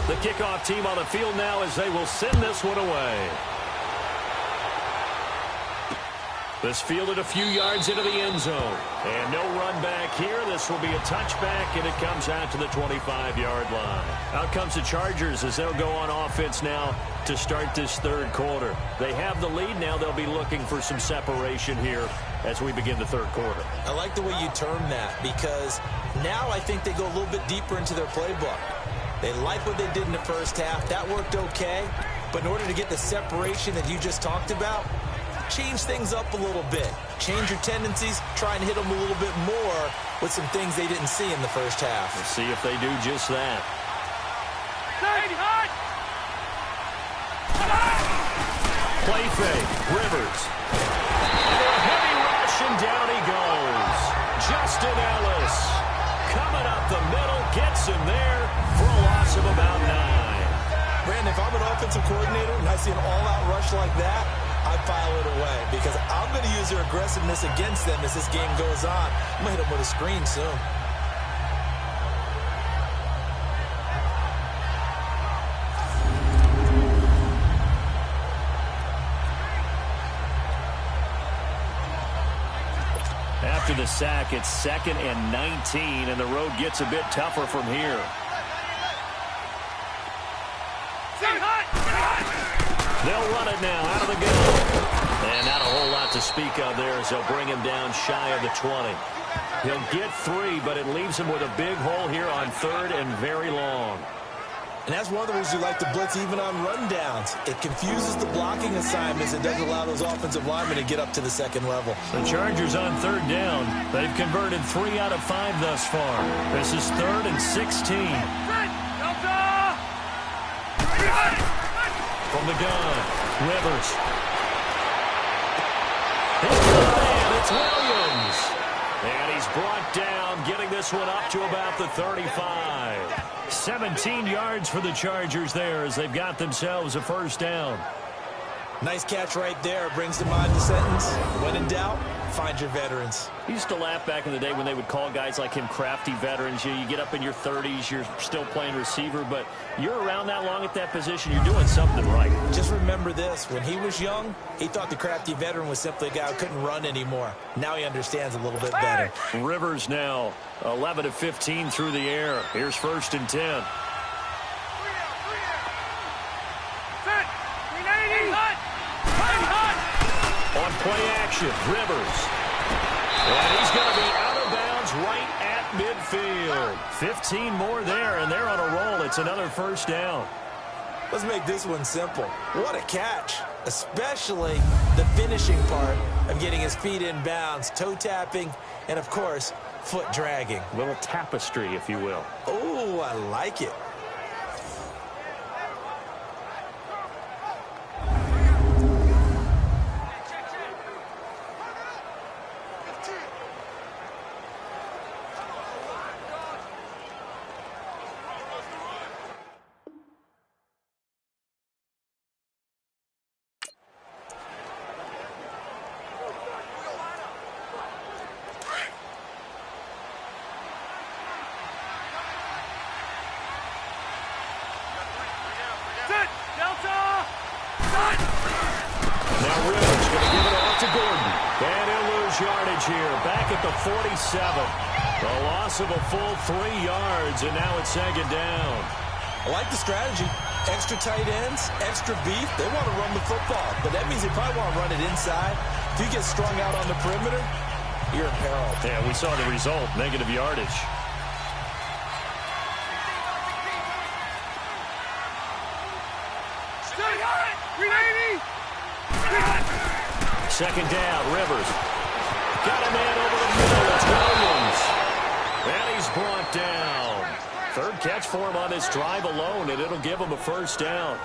The kickoff team on the field now as they will send this one away. This fielded a few yards into the end zone. And no run back here. This will be a touchback, and it comes out to the 25-yard line. Out comes the Chargers as they'll go on offense now to start this third quarter. They have the lead. Now they'll be looking for some separation here as we begin the third quarter. I like the way you term that because now I think they go a little bit deeper into their playbook. They like what they did in the first half. That worked okay. But in order to get the separation that you just talked about, change things up a little bit. Change your tendencies. Try and hit them a little bit more with some things they didn't see in the first half. Let's see if they do just that. Play fake. Rivers. And a heavy rush, and down he goes. Justin rush like that, I file it away because I'm going to use their aggressiveness against them as this game goes on. I'm going to hit them with a screen soon. After the sack, it's 2nd and 19, and the road gets a bit tougher from here. They'll run it now out of the gun. And not a whole lot to speak of there as they'll bring him down shy of the 20. He'll get 3, but it leaves him with a big hole here on 3rd and very long. And that's one of the reasons you like to blitz even on rundowns. It confuses the blocking assignments and doesn't allow those offensive linemen to get up to the second level. The Chargers on 3rd down. They've converted 3 out of 5 thus far. This is 3rd and 16. From the gun, Rivers. Hit the man, it's Williams. And he's brought down, getting this one up to about the 35. 17 yards for the Chargers there as they've got themselves a first down. Nice catch right there. Brings to mind the sentence, when in doubt, find your veterans. I used to laugh back in the day when they would call guys like him crafty veterans. You get up in your 30s, you're still playing receiver, but you're around that long at that position, you're doing something right. Just remember this. When he was young, he thought the crafty veteran was simply a guy who couldn't run anymore. Now he understands a little bit better. Rivers now 11 of 15 through the air. Here's 1st and 10. On play action, Rivers. And he's going to be out of bounds right at midfield. 15 more there, and they're on a roll. It's another first down. Let's make this one simple. What a catch, especially the finishing part of getting his feet in bounds, toe tapping, and, of course, foot dragging. A little tapestry, if you will. Oh, I like it. Here, back at the 47. A loss of a full 3 yards, and now it's 2nd down. I like the strategy. Extra tight ends, extra beef. They want to run the football, but that means they probably want to run it inside. If you get strung out on the perimeter, you're in peril. Yeah, we saw the result, negative yardage. Second down, Rivers. Got a man over the middle. It's Williams. And he's brought down. 3rd catch for him on this drive alone, and it'll give him a first down.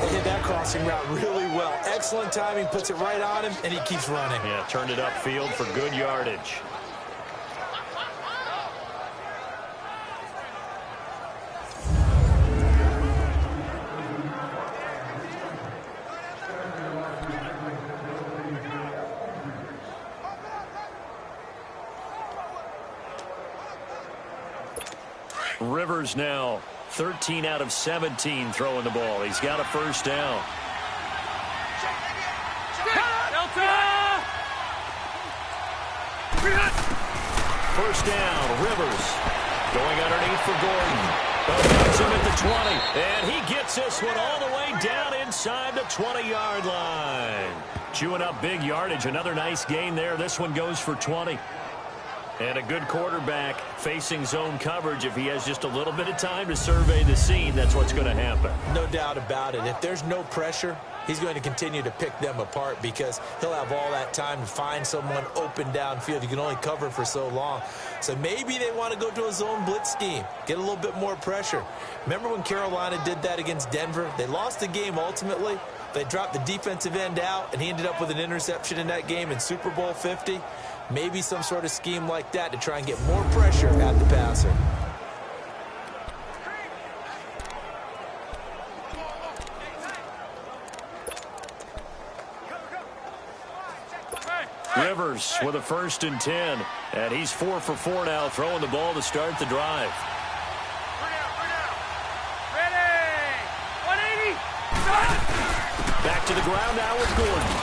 They hit that crossing route really well. Excellent timing, puts it right on him, and he keeps running. Yeah, turned it upfield for good yardage. Rivers now 13 out of 17 throwing the ball. He's got a first down. First down, Rivers going underneath for Gordon. Bugs him at the 20, and he gets this one all the way down inside the 20-yard line. Chewing up big yardage. Another nice gain there. This one goes for 20. And a good quarterback facing zone coverage. If he has just a little bit of time to survey the scene, that's what's going to happen. No doubt about it. If there's no pressure, he's going to continue to pick them apart because he'll have all that time to find someone open downfield. You can only cover for so long. So maybe they want to go to a zone blitz scheme, get a little bit more pressure. Remember when Carolina did that against Denver? They lost the game ultimately. They dropped the defensive end out, and he ended up with an interception in that game in Super Bowl 50. Maybe some sort of scheme like that to try and get more pressure at the passer. Rivers with a 1st and 10. And he's 4 for 4 now, throwing the ball to start the drive. Ready! 180! Back to the ground now with Gordon.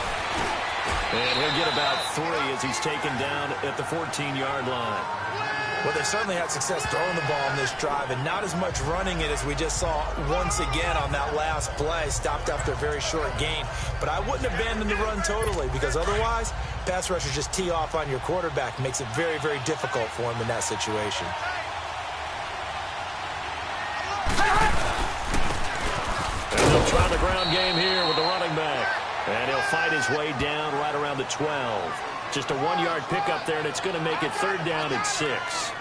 And he'll get about 3 as he's taken down at the 14-yard line. Well, they certainly had success throwing the ball in this drive, and not as much running it as we just saw once again on that last play. Stopped after a very short gain. But I wouldn't abandon the run totally, because otherwise, pass rushers just tee off on your quarterback. Makes it very, very difficult for him in that situation. And they'll try the ground game here with the running back. And he'll fight his way down right around the 12. Just a 1-yard pickup there, and it's going to make it 3rd down and 6.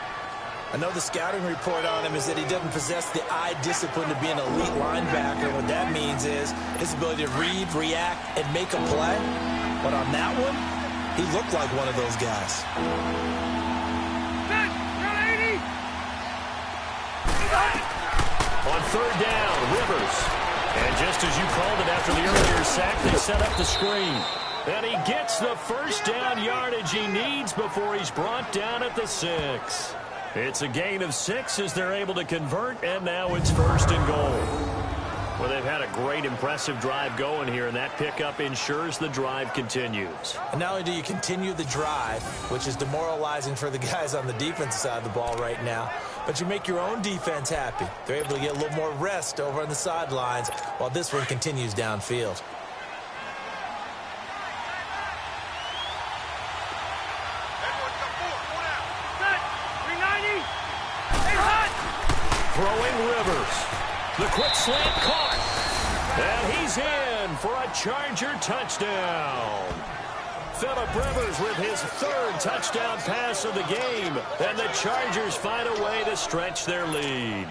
I know the scouting report on him is that he doesn't possess the eye discipline to be an elite linebacker. What that means is his ability to read, react, and make a play. But on that one, he looked like one of those guys. On 3rd down, Rivers. And just as you called it after the earlier sack, they set up the screen. And he gets the 1st down yardage he needs before he's brought down at the 6. It's a gain of 6 as they're able to convert, and now it's 1st and goal. Well, they've had a great, impressive drive going here, and that pickup ensures the drive continues. And not only do you continue the drive, which is demoralizing for the guys on the defensive side of the ball right now, but you make your own defense happy. They're able to get a little more rest over on the sidelines while this one continues downfield. Throwing Rivers. The quick slant caught. And he's in for a Charger touchdown. Phillip Rivers with his 3rd touchdown pass of the game. And the Chargers find a way to stretch their lead.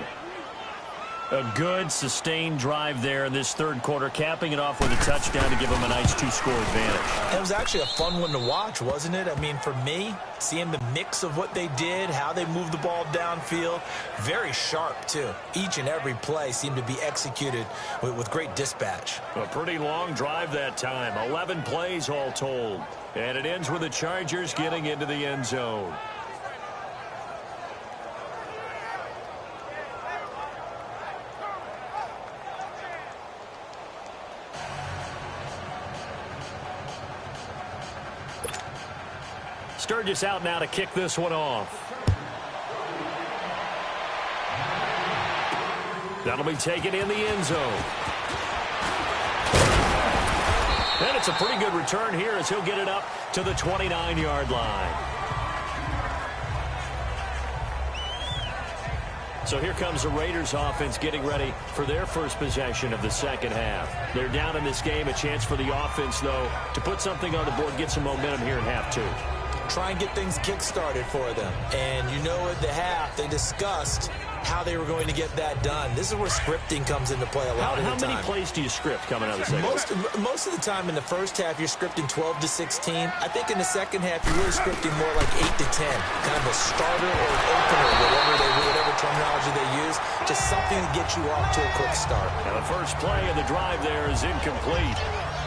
A good, sustained drive there in this 3rd quarter, capping it off with a touchdown to give them a nice 2-score advantage. It was actually a fun one to watch, wasn't it? I mean, for me, seeing the mix of what they did, how they moved the ball downfield, very sharp, too. Each and every play seemed to be executed with great dispatch. A pretty long drive that time, 11 plays all told. And it ends with the Chargers getting into the end zone. Sturgis out now to kick this one off. That'll be taken in the end zone. And it's a pretty good return here as he'll get it up to the 29-yard line. So here comes the Raiders offense getting ready for their first possession of the 2nd half. They're down in this game. A chance for the offense, though, to put something on the board, get some momentum here in half 2. Try and get things kick-started for them. And you know at the half, they discussed how they were going to get that done. This is where scripting comes into play a lot of the time. How many plays do you script coming out of the second half? Most of the time in the first half, you're scripting 12 to 16. I think in the second half, you're really scripting more like 8 to 10. Kind of a starter or an opener, whatever terminology they use. Just something to get you off to a quick start. Now the first play of the drive there is incomplete.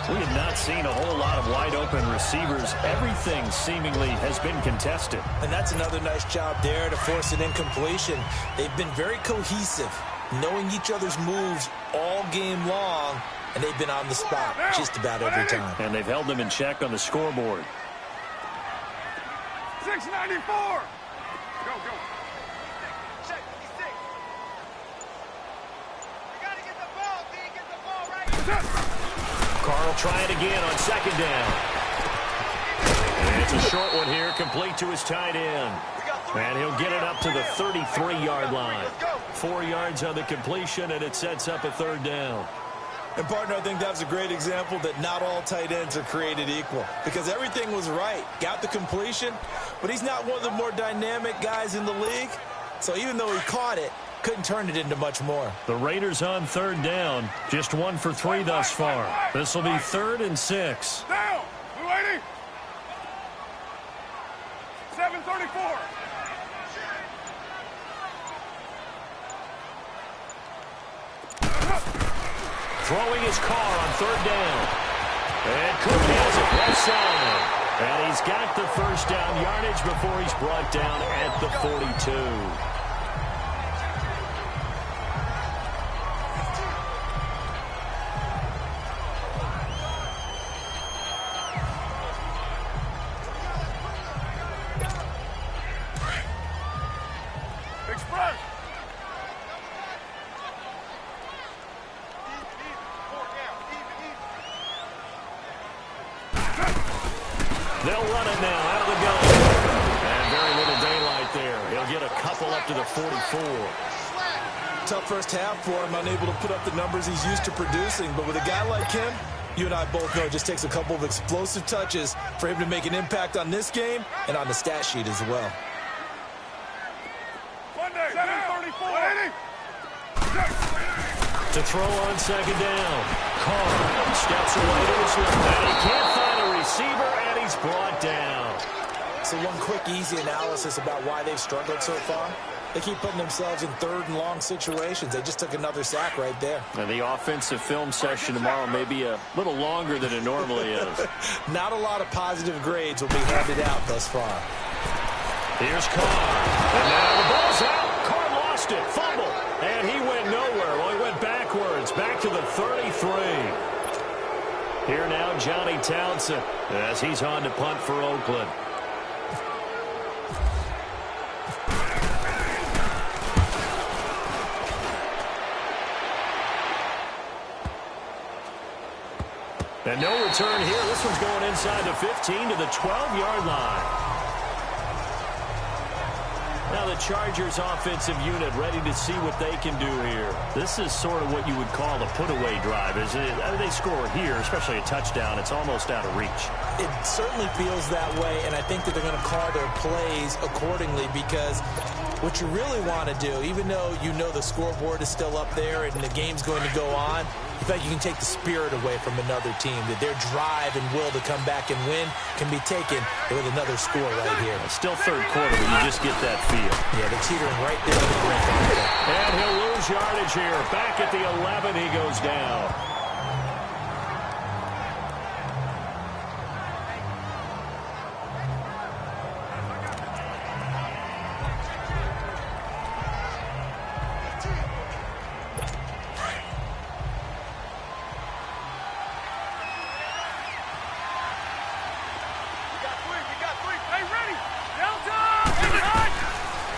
We have not seen a whole lot of wide-open receivers. Everything seemingly has been contested. And that's another nice job there to force an incompletion. They've been very cohesive, knowing each other's moves all game long, and they've been on the spot just about every time. And they've held them in check on the scoreboard. 694! Go, go. Check, 56. You gotta get the ball, D. Get the ball right. Carl try it again on 2nd down. And it's a short one here, complete to his tight end. And he'll get it up to the 33-yard line. 4 yards on the completion, and it sets up a 3rd down. And, partner, I think that was a great example that not all tight ends are created equal. Because everything was right. Got the completion, but he's not one of the more dynamic guys in the league. So even though he caught it, couldn't turn it into much more. The Raiders on 3rd down. Just 1 for 3 thus far. This will be 3rd and 6. Down! Blue 80! 734! Throwing his car on 3rd down. And Cook has it left side. And he's got the first down yardage before he's brought down at the 42. They'll run it now out of the gun. And very little daylight there. He'll get a couple up to the 44. Tough first half for him, unable to put up the numbers he's used to producing. But with a guy like him, you and I both know it just takes a couple of explosive touches for him to make an impact on this game and on the stat sheet as well. Monday, 734. To throw on second down. Carr steps away to his left. And he can't find a receiver, and he's brought down. So one quick, easy analysis about why they've struggled so far. They keep putting themselves in third and long situations. They just took another sack right there. And the offensive film session tomorrow may be a little longer than it normally is. Not a lot of positive grades will be handed out thus far. Here's Carr. And now the ball's out. Carr lost it. Fumble. And he went nowhere. Well, he went backwards. Back to the 33. Here now, Johnny Townsend, as he's on to punt for Oakland. And no return here. This one's going inside the 15 to the 12-yard line. Now the Chargers offensive unit ready to see what they can do here. This is sort of what you would call a put-away drive, isn't it? I mean, they score here, especially a touchdown. It's almost out of reach. It certainly feels that way, and I think that they're going to call their plays accordingly because what you really want to do, even though you know the scoreboard is still up there and the game's going to go on, you think you can take the spirit away from another team, that their drive and will to come back and win can be taken with another score right here. It's still third quarter, but you just get that feel. Yeah, they're teetering right there on the brink. And he'll lose yardage here. Back at the 11, he goes down.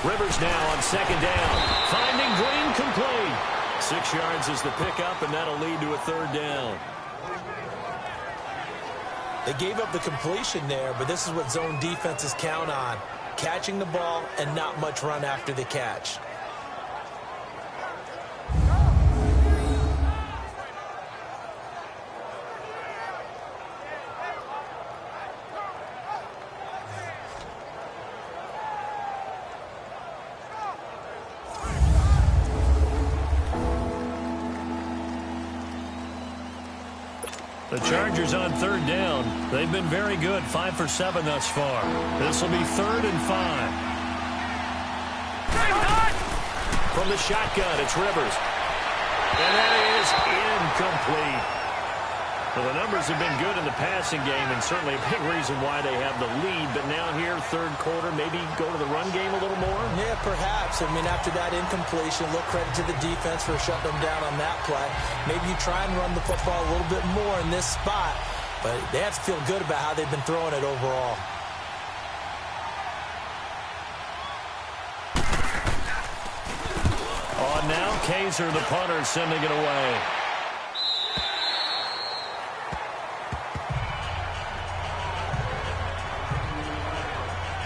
Rivers now on second down. Finding Green complete. 6 yards is the pickup, and that'll lead to a third down. They gave up the completion there, but this is what zone defenses count on. Catching the ball and not much run after the catch. The Chargers on third down. They've been very good, 5 for 7 thus far. This will be 3rd and 5. From the shotgun, it's Rivers. And that is incomplete. Well, the numbers have been good in the passing game, and certainly a big reason why they have the lead. But now here, third quarter, maybe go to the run game a little more? Yeah, perhaps. I mean, after that incompletion, a little credit to the defense for shutting them down on that play. Maybe you try and run the football a little bit more in this spot, but they have to feel good about how they've been throwing it overall. On now, Kaiser, the punter, sending it away.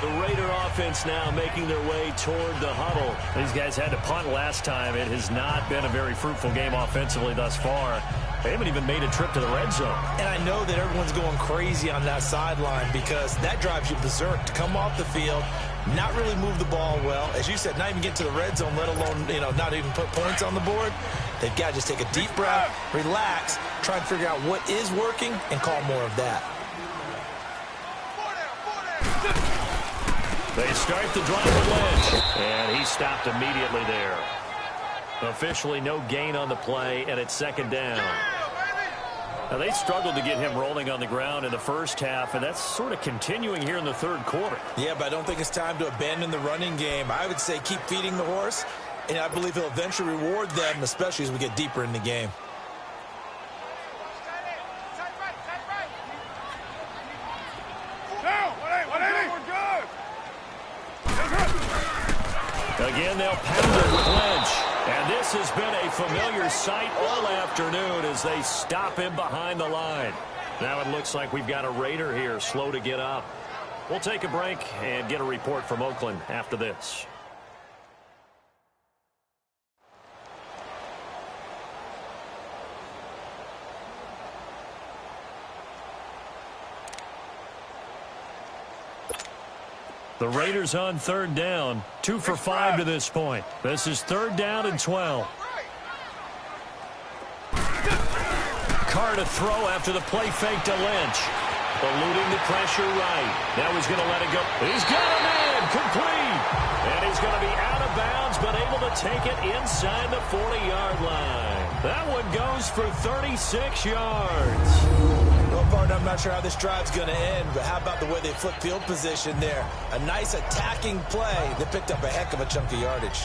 The Raider offense now making their way toward the huddle. These guys had to punt last time. It has not been a very fruitful game offensively thus far. They haven't even made a trip to the red zone. And I know that everyone's going crazy on that sideline because that drives you berserk to come off the field, not really move the ball well. As you said, not even get to the red zone, let alone, not even put points on the board. They've got to just take a deep breath, relax, try and figure out what is working, and call more of that. They start the drive with Lynch, and he stopped immediately there. Officially no gain on the play, and it's second down. Now, they struggled to get him rolling on the ground in the first half, and that's sort of continuing here in the third quarter. Yeah, but I don't think it's time to abandon the running game. I would say keep feeding the horse, and I believe he'll eventually reward them, especially as we get deeper in the game. Again, they'll pound and clinch. And this has been a familiar sight all afternoon as they stop him behind the line. Now it looks like we've got a Raider here slow to get up. We'll take a break and get a report from Oakland after this. The Raiders on third down, 2 for 5 to this point. This is third down and 12. Carr to throw after the play fake to Lynch. Eluding the pressure right. Now he's going to let it go. He's got a man complete. And he's going to be out of bounds, but able to take it inside the 40-yard line. That one goes for 36 yards. Well, partner, I'm not sure how this drive's going to end, but how about the way they flip field position there? A nice attacking play that picked up a heck of a chunk of yardage.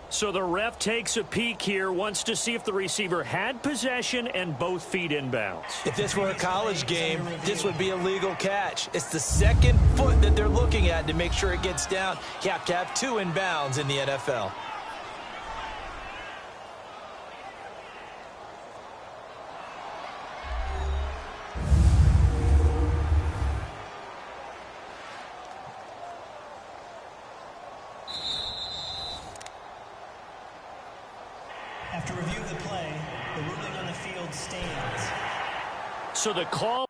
So the ref takes a peek here, wants to see if the receiver had possession and both feet inbounds. If this were a college game, this would be a legal catch. It's the second foot that they're looking at to make sure it gets down. You have to have 2 inbounds in the NFL. After review of the play, the ruling on the field stands. So the call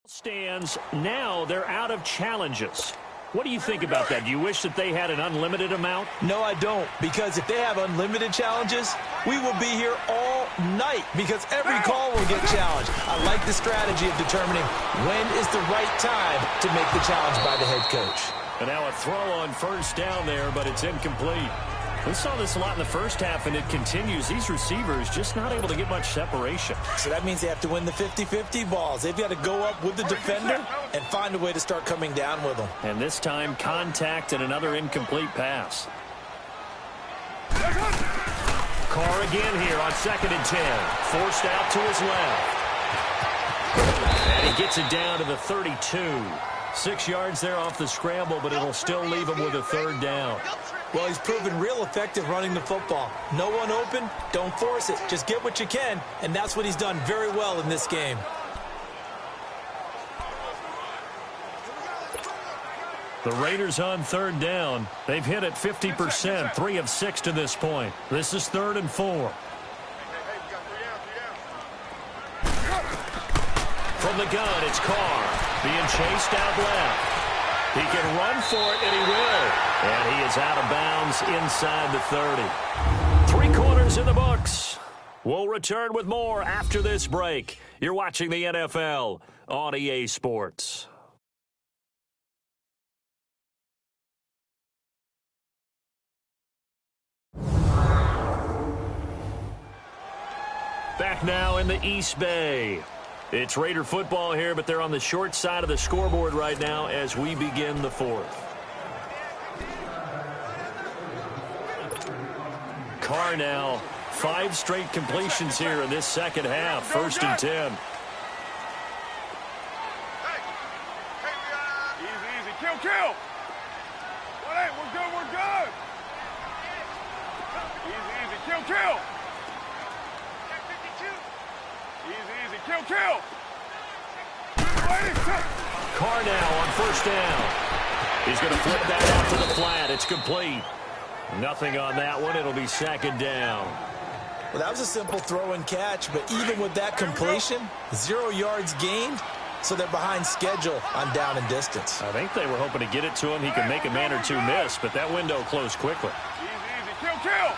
Stands now they're out of challenges. What do you think about that? Do you wish that they had an unlimited amount? No, I don't, because if they have unlimited challenges, we will be here all night because every call will get challenged. I like the strategy of determining when is the right time to make the challenge by the head coach. And now a throw on first down there, but it's incomplete. We saw this a lot in the first half, and it continues. These receivers just not able to get much separation. So that means they have to win the 50-50 balls. They've got to go up with the defender and find a way to start coming down with them. And this time, contact and another incomplete pass. Carr again here on 2nd and 10. Forced out to his left. And he gets it down to the 32. 6 yards there off the scramble, but it'll still leave him with a 3rd down. Well, he's proven real effective running the football. No one open, don't force it. Just get what you can, and that's what he's done very well in this game. The Raiders on 3rd down. They've hit it 50%, 3 of 6 to this point. This is 3rd and 4. From the gun, it's Carr being chased out left. He can run for it, and he will. And he is out of bounds inside the 30. 3 quarters in the books. We'll return with more after this break. You're watching the NFL on EA Sports. Back now in the East Bay. It's Raider football here, but they're on the short side of the scoreboard right now as we begin the 4th. Carr now, 5 straight completions here in this second half. 1st and 10. Easy. Kill. 1-8, we're good. Easy. Kill. Easy. Kill. Carr now on 1st down. He's going to flip that out to the flat. It's complete. Nothing on that one. It'll be 2nd down. Well, that was a simple throw and catch, but even with that completion, 0 yards gained, so they're behind schedule on down and distance. I think they were hoping to get it to him. He could make a man or two miss, but that window closed quickly. Easy. Kill.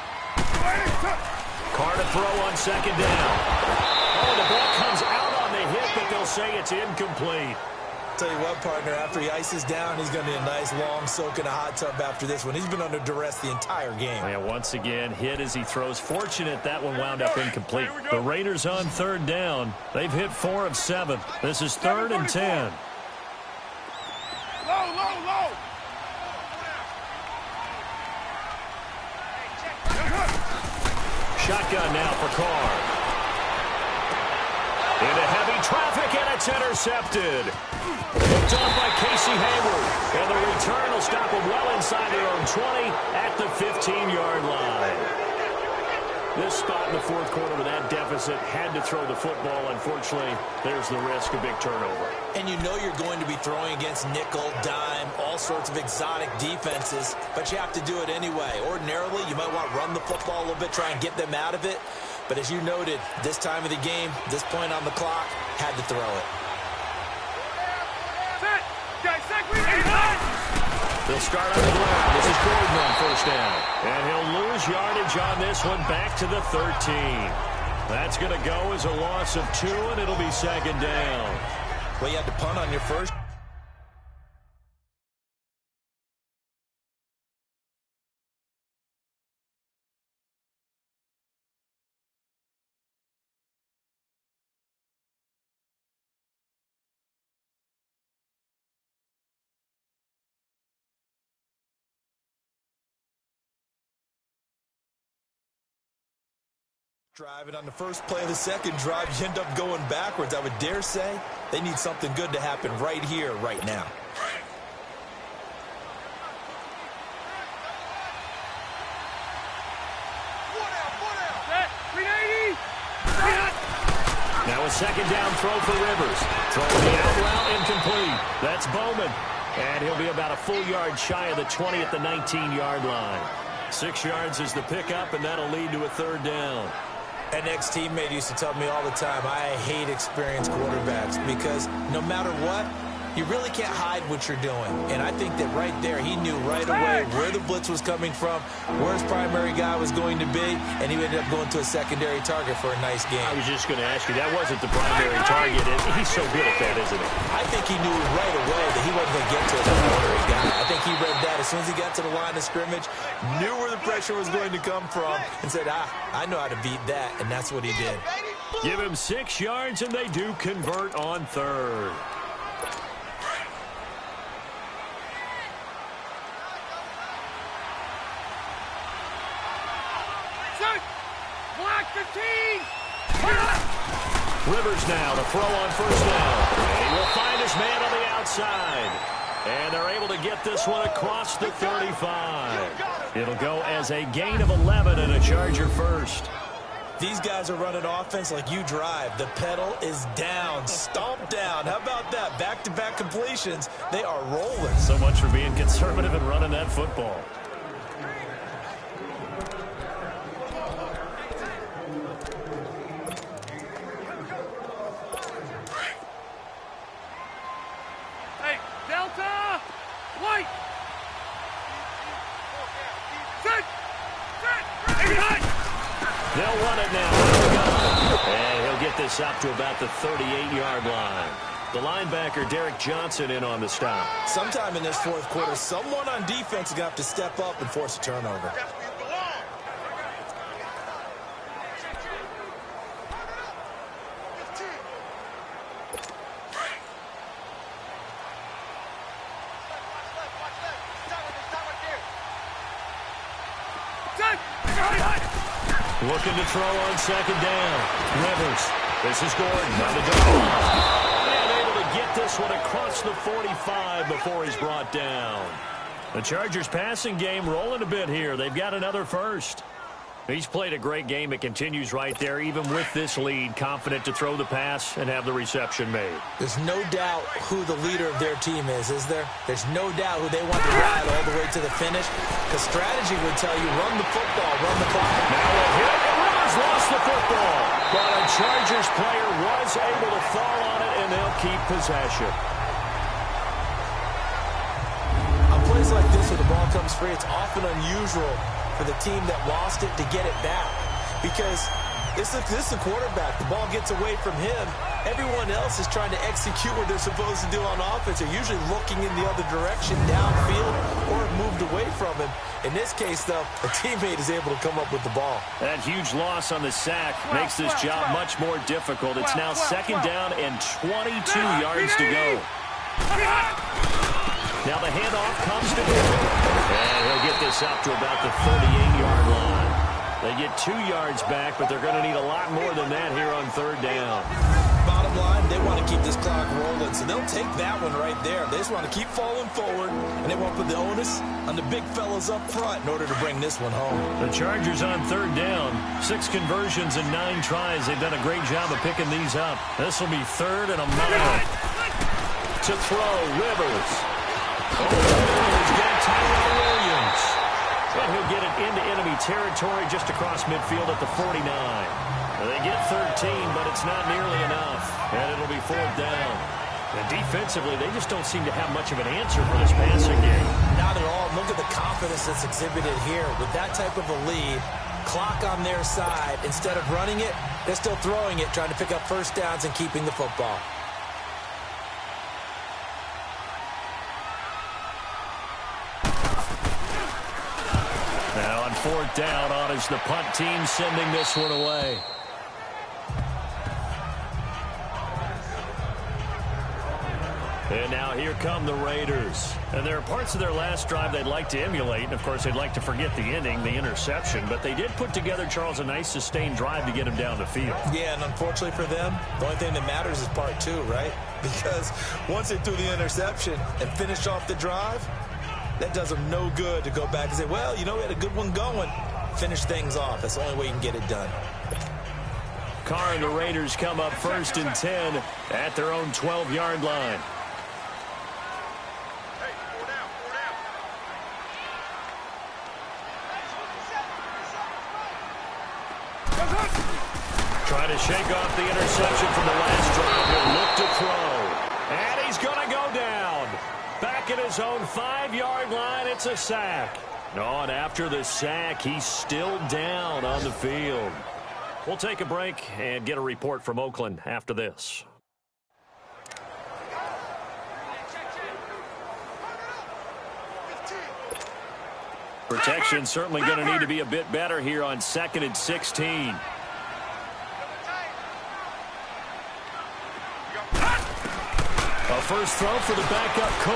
Carr to throw on 2nd down. Oh, the ball comes out on the hit, but they'll say it's incomplete. Tell you what, partner, after he ices down, he's going to need a nice long soak in a hot tub after this one. He's been under duress the entire game. And once again, hit as he throws. Fortunate that one wound up incomplete. The Raiders on 3rd down. They've hit 4 of 7. This is 3rd and 10. Low. Shotgun now for Carr. Into heavy traffic, and it's intercepted. Hooked on by Casey Hayward. And the return will stop them well inside their own 20 at the 15-yard line. This spot in the 4th quarter with that deficit had to throw the football. Unfortunately, there's the risk of big turnover. And you know you're going to be throwing against nickel, dime, all sorts of exotic defenses, but you have to do it anyway. Ordinarily, you might want to run the football a little bit, try and get them out of it. But as you noted, this time of the game, this point on the clock, had to throw it. They'll start on the ground. This is Gordon on 1st down. And he'll lose yardage on this one back to the 13. That's going to go as a loss of 2, and it'll be 2nd down. Well, you had to punt on your first. Driving on the first play of the second drive, you end up going backwards. I would dare say they need something good to happen right here, right now. Now a 2nd down throw for Rivers. Throwing the out route incomplete. That's Bowman. And he'll be about a full yard shy of the 20 at the 19-yard line. 6 yards is the pickup, and that'll lead to a 3rd down. An ex-teammate used to tell me all the time, I hate experienced quarterbacks because no matter what, you really can't hide what you're doing. And I think that right there, he knew right away where the blitz was coming from, where his primary guy was going to be, and he ended up going to a secondary target for a nice game. I was just going to ask you, that wasn't the primary target. He's so good at that, isn't he? I think he knew right away that he wasn't going to get to a primary guy. I think he read that as soon as he got to the line of scrimmage, knew where the pressure was going to come from, and said, I know how to beat that, and that's what he did. Give him 6 yards, and they do convert on third. Rivers now to throw on first down. He will find his man on the outside. And they're able to get this one across the 35. It'll go as a gain of 11 and a Charger first. These guys are running offense like you drive. The pedal is down, stomp down. How about that? Back-to-back completions. They are rolling. So much for being conservative and running that football. They'll run it now. And he'll get this up to about the 38-yard line. The linebacker, Derek Johnson, in on the stop. Sometime in this fourth quarter, someone on defense is going to have to step up and force a turnover. Looking to throw on second down. Rivers. This is Gordon on the double. And able to get this one across the 45 before he's brought down. The Chargers passing game rolling a bit here. They've got another first. He's played a great game. It continues right there, even with this lead. Confident to throw the pass and have the reception made. There's no doubt who the leader of their team is there? There's no doubt who they want to ride all the way to the finish. Because strategy would tell you, run the football, run the clock. Now a hit. Rivers lost the football. But a Chargers player was able to fall on it, and they'll keep possession. On plays like this where the ball comes free, it's often unusual for the team that lost it to get it back. Because this is the quarterback. The ball gets away from him. Everyone else is trying to execute what they're supposed to do on offense. They're usually looking in the other direction, downfield, or moved away from him. In this case, though, a teammate is able to come up with the ball. That huge loss on the sack makes this job much more difficult. It's now second down and 22 yards to go. Now the handoff comes to him. And he'll get this up to about the 38-yard line. They get 2 yards back, but they're going to need a lot more than that here on third down. Bottom line, they want to keep this clock rolling, so they'll take that one right there. They just want to keep falling forward, and they want to put the onus on the big fellas up front in order to bring this one home. The Chargers on third down. 6 conversions and 9 tries. They've done a great job of picking these up. This will be third and a mile. To throw, Rivers. He's got Tyrell Williams. And he'll get it into enemy territory just across midfield at the 49. They get 13, but it's not nearly enough. And it'll be fourth down. And defensively, they just don't seem to have much of an answer for this passing game. Not at all. Look at the confidence that's exhibited here. With that type of a lead, clock on their side, instead of running it, they're still throwing it, trying to pick up first downs and keeping the football. Now on fourth down, on is the punt team sending this one away. And now here come the Raiders. And there are parts of their last drive they'd like to emulate. And, of course, they'd like to forget the ending, the interception. But they did put together, Charles, a nice sustained drive to get him down the field. Yeah, and unfortunately for them, the only thing that matters is part 2, right? Because once they threw the interception and finished off the drive, that does them no good to go back and say, well, you know, we had a good one going. Finish things off. That's the only way you can get it done. Carr and the Raiders come up first and 10 at their own 12-yard line. Trying to shake off the interception from the last drive. He'll look to throw. And he's going to go down. Back at his own 5-yard line, it's a sack. No, and after the sack, he's still down on the field. We'll take a break and get a report from Oakland after this. Protection certainly going to need to be a bit better here on 2nd and 16. A first throw for the backup Cook.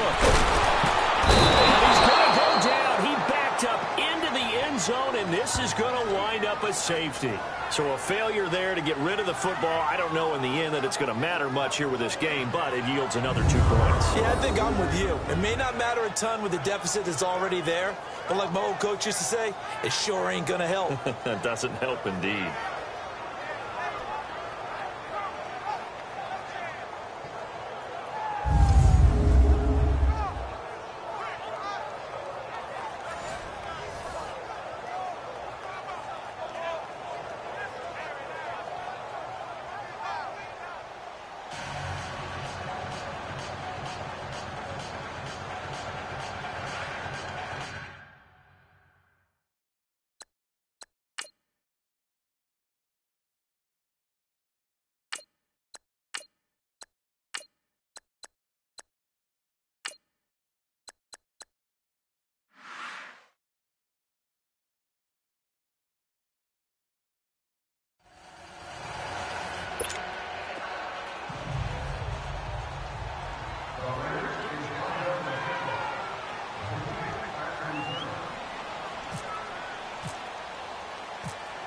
And he's going to go down. He backed up into the end zone, and this is going to wind up a safety. So a failure there to get rid of the football. I don't know in the end that it's going to matter much here with this game, but it yields another 2 points. Yeah, I think I'm with you. It may not matter a ton with the deficit that's already there, but like my old coach used to say, it sure ain't going to help. That doesn't help indeed.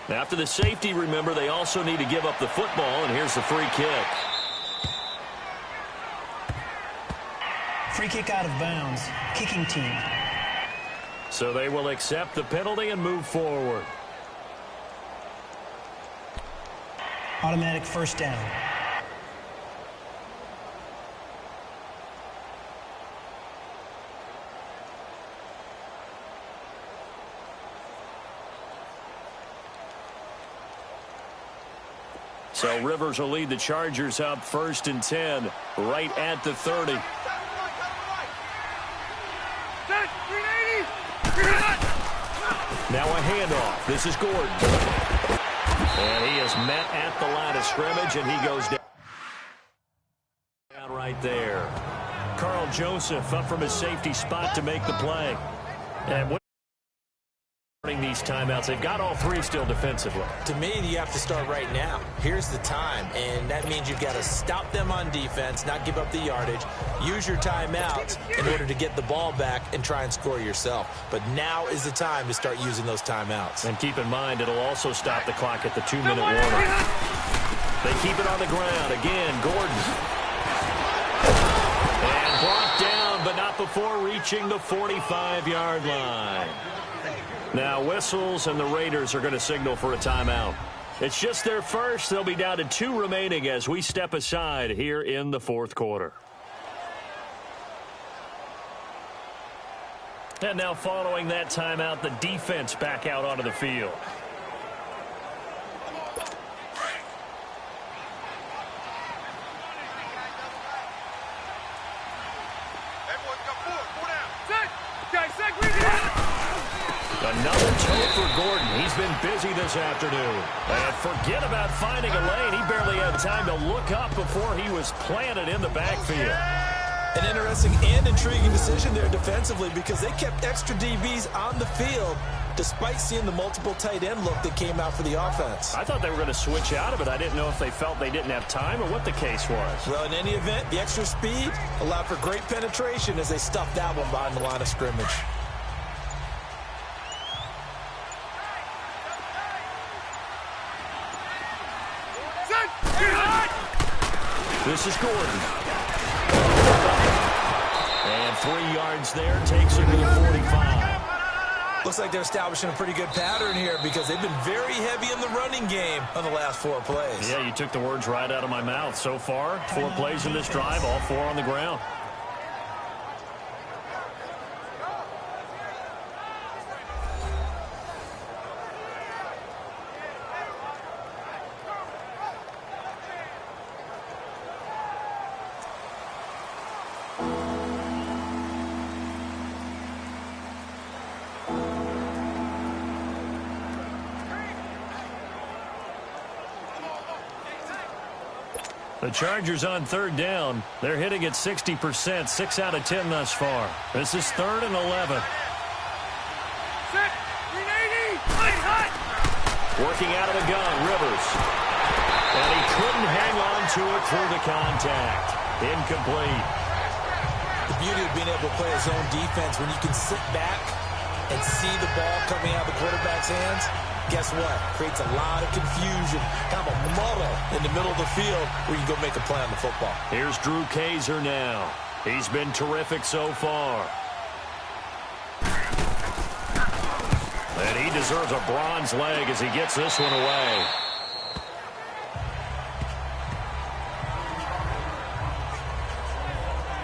After the safety, remember, they also need to give up the football, and here's the free kick. Free kick out of bounds. Kicking team. So they will accept the penalty and move forward. Automatic first down. So Rivers will lead the Chargers up 1st and 10, right at the 30. Now a handoff. This is Gordon. And he is met at the line of scrimmage, and he goes down right there. Carl Joseph up from his safety spot to make the play. And what these timeouts, they've got all 3 still defensively. To me, you have to start right now. Here's the time, and that means you've got to stop them on defense, not give up the yardage, use your timeouts in order to get the ball back and try and score yourself. But now is the time to start using those timeouts. And keep in mind, it'll also stop the clock at the 2-minute warning. They keep it on the ground. Again, Gordon. And brought down, but not before reaching the 45-yard line. Now whistles, and the Raiders are going to signal for a timeout. It's just their first. They'll be down to 2 remaining as we step aside here in the 4th quarter. And now following that timeout, the defense back out onto the field. Another toe for Gordon. He's been busy this afternoon. And forget about finding a lane. He barely had time to look up before he was planted in the backfield. An interesting and intriguing decision there defensively because they kept extra DBs on the field despite seeing the multiple tight end look that came out for the offense. I thought they were going to switch out of it. I didn't know if they felt they didn't have time or what the case was. Well, in any event, the extra speed allowed for great penetration as they stuffed that one behind the line of scrimmage. This is Gordon. And 3 yards there, takes him to the 45. Looks like they're establishing a pretty good pattern here because they've been very heavy in the running game on the last 4 plays. Yeah, you took the words right out of my mouth. So far, 4 plays in this drive, all 4 on the ground. The Chargers on third down. They're hitting at 60%, 6 out of 10 thus far. This is 3rd and 11. Sit. 380. Hot. Working out of the gun, Rivers. And he couldn't hang on to it through the contact. Incomplete. The beauty of being able to play a zone defense when you can sit back and see the ball coming out of the quarterback's hands, guess what? Creates a lot of confusion, kind of a muddle in the middle of the field where you can go make a play on the football. Here's Drew Kaiser now. He's been terrific so far. And he deserves a bronze leg as he gets this one away.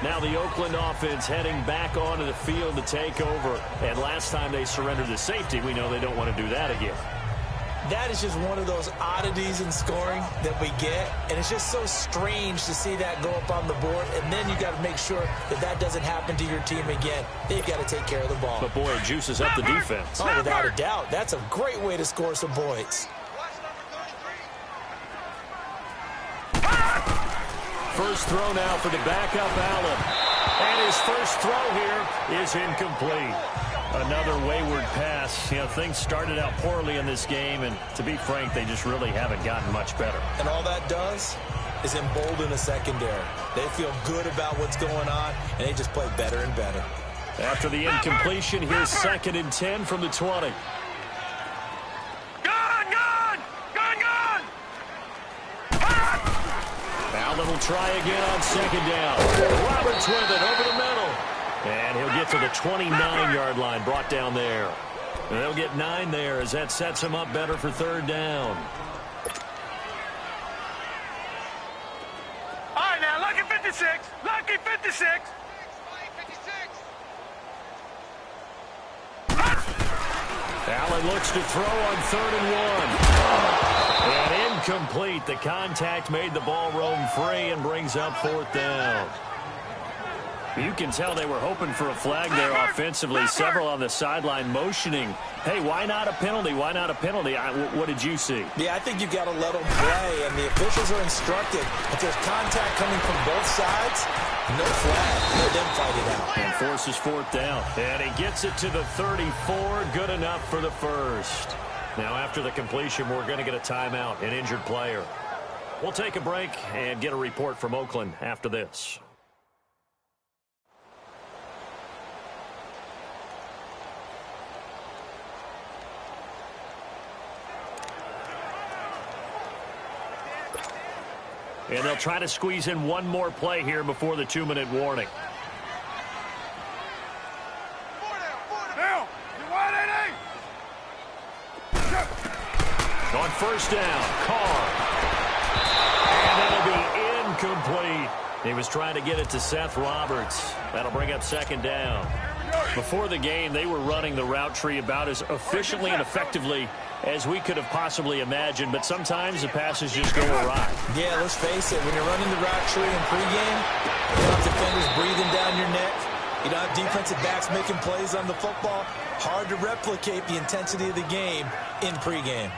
Now the Oakland offense heading back onto the field to take over. And last time they surrendered the safety, we know they don't want to do that again. That is just one of those oddities in scoring that we get. And it's just so strange to see that go up on the board. And then you got to make sure that that doesn't happen to your team again. They've got to take care of the ball. But, boy, it juices up the defense. Oh, without a doubt. That's a great way to score some points. First throw now for the backup, Allen. And his first throw here is incomplete. Another wayward pass. You know, things started out poorly in this game, and to be frank, they just really haven't gotten much better. And all that does is embolden a secondary. They feel good about what's going on, and they just play better and better. After the incompletion, here's 2nd and 10 from the 20. Allen will try again on 2nd down. Roberts with it over the middle. And he'll get to the 29-yard line, brought down there. And they'll get 9 there as that sets him up better for 3rd down. All right, now, lucky 56. Lucky 56. Allen looks to throw on 3rd and 1. And incomplete. The contact made the ball roam free and brings up 4th down. You can tell they were hoping for a flag there offensively. Several on the sideline motioning. Hey, why not a penalty? Why not a penalty? What did you see? Yeah, I think you've got to let them play, and the officials are instructed. If there's contact coming from both sides, no flag. Let them fight it out. And forces 4th down. And he gets it to the 34. Good enough for the first. Now, after the completion, we're going to get a timeout, an injured player. We'll take a break and get a report from Oakland after this. And they'll try to squeeze in one more play here before the 2-minute warning. Now, you want it, On 1st down, Carr. And that'll be incomplete. He was trying to get it to Seth Roberts. That'll bring up 2nd down. Before the game, they were running the route tree about as efficiently and effectively as we could have possibly imagined, but sometimes the passes just go awry. Yeah, let's face it, when you're running the route tree in pregame, you don't have defenders breathing down your neck. You don't have defensive backs making plays on the football. Hard to replicate the intensity of the game in pregame.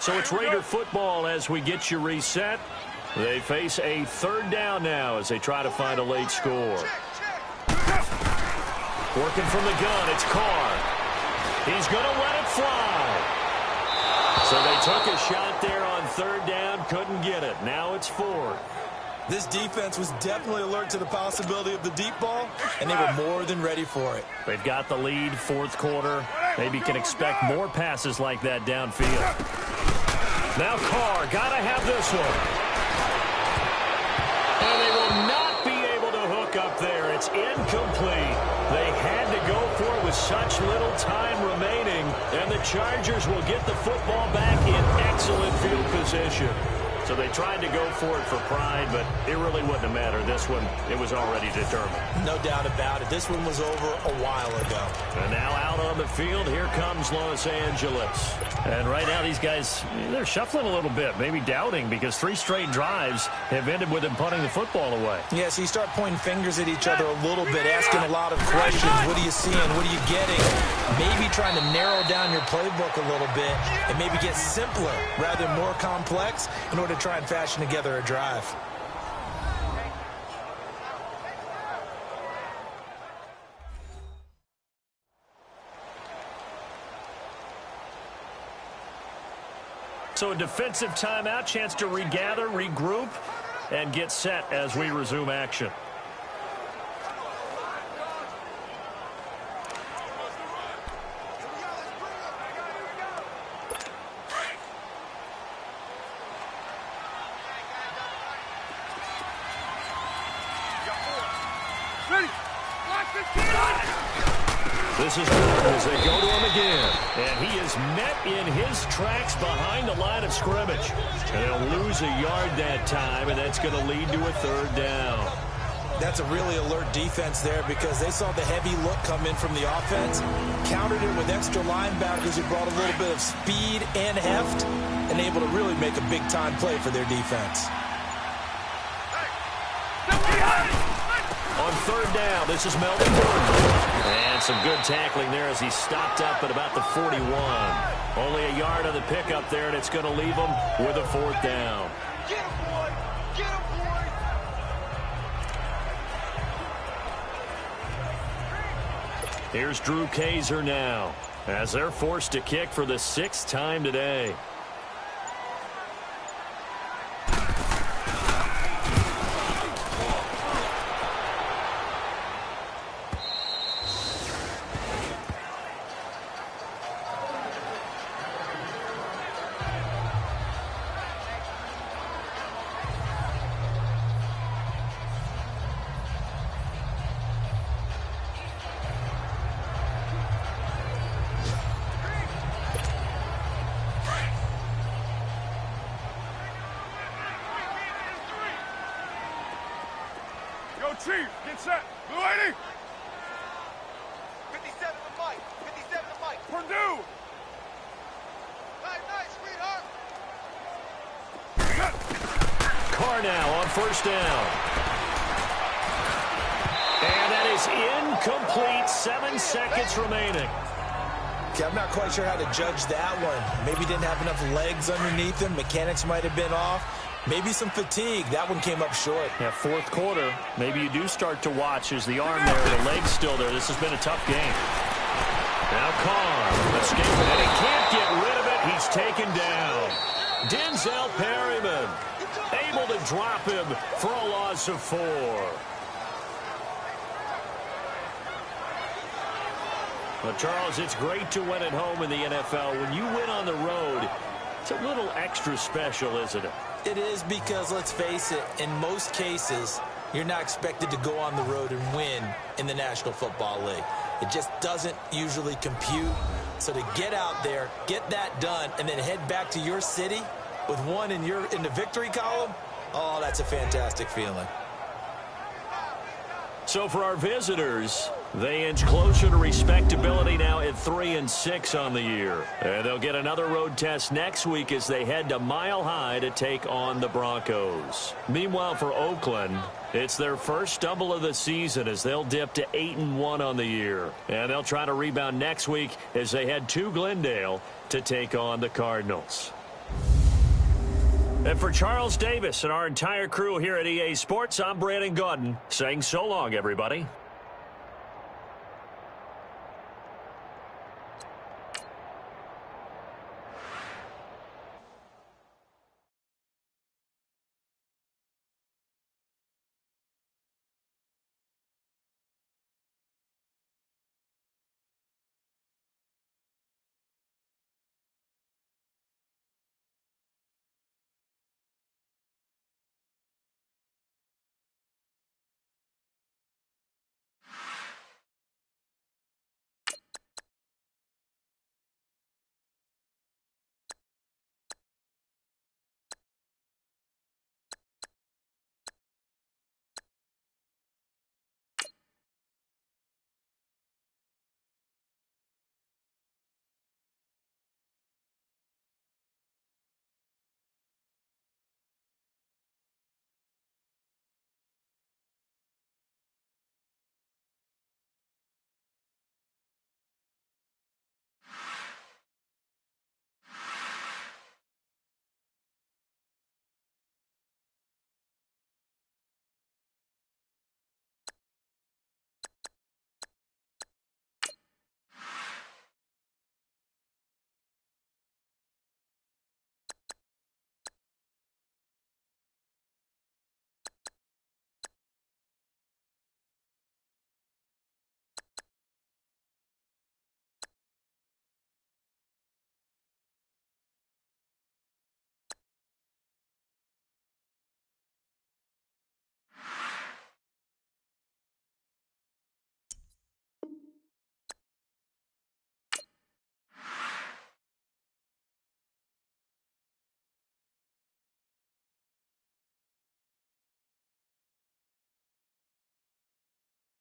So it's Raider football as we get you reset. They face a 3rd down now as they try to find a late score. Working from the gun, it's Carr. He's going to let it fly. So they took a shot there on 3rd down, couldn't get it. Now it's 4th. This defense was definitely alert to the possibility of the deep ball, and they were more than ready for it. They've got the lead, 4th quarter. Maybe can expect more passes like that downfield. Now Carr, got to have this one. And they will not be able to hook up there. It's incomplete. They had to go for it with such little time remaining, and the Chargers will get the football back in excellent field position. So they tried to go for it for pride, but it really wouldn't have mattered. This one, it was already determined. No doubt about it. This one was over a while ago. And now out on the field, here comes Los Angeles. And right now, these guys, they're shuffling a little bit, maybe doubting, because 3 straight drives have ended with them punting the football away. Yeah, so you start pointing fingers at each other a little bit, asking a lot of questions. What are you seeing? What are you getting? Maybe trying to narrow down your playbook a little bit and maybe get simpler rather than more complex in order to try and fashion together a drive. So a defensive timeout, chance to regather, regroup, and get set as we resume action. This is Gordon as they go to him again. And he is met in his tracks behind the line of scrimmage. And they'll lose a yard that time, and that's going to lead to a 3rd down. That's a really alert defense there because they saw the heavy look come in from the offense, countered it with extra linebackers who brought a little bit of speed and heft, and able to really make a big-time play for their defense. On 3rd down, this is Melvin Gordon. And some good tackling there as he stopped up at about the 41. Only a yard on the pickup there, and it's going to leave him with a 4th down. Get him, boy! Get him, boy! Here's Drew Kaiser now as they're forced to kick for the 6th time today. Chief, get set. Blue 80. 57 to Mike. 57 to Mike. Purdue. Nice, sweetheart. Carr now on 1st down. And that is incomplete. 7 seconds remaining. Okay, I'm not quite sure how to judge that one. Maybe didn't have enough legs underneath him. Mechanics might have been off. Maybe some fatigue. That one came up short. Yeah, 4th quarter. Maybe you do start to watch as the arm there, the leg's still there. This has been a tough game. Now Carr escaping, and he can't get rid of it. He's taken down. Denzel Perryman able to drop him for a loss of 4. Well, Charles, it's great to win at home in the NFL. When you win on the road, it's a little extra special, isn't it? It is because, let's face it, in most cases, you're not expected to go on the road and win in the National Football League. It just doesn't usually compute. So to get out there, get that done, and then head back to your city with one in the victory column, oh, that's a fantastic feeling. So for our visitors, they inch closer to respectability now at 3-6 on the year. And they'll get another road test next week as they head to Mile High to take on the Broncos. Meanwhile, for Oakland, it's their first stumble of the season as they'll dip to 8-1 on the year. And they'll try to rebound next week as they head to Glendale to take on the Cardinals. And for Charles Davis and our entire crew here at EA Sports, I'm Brandon Gaudin saying so long, everybody.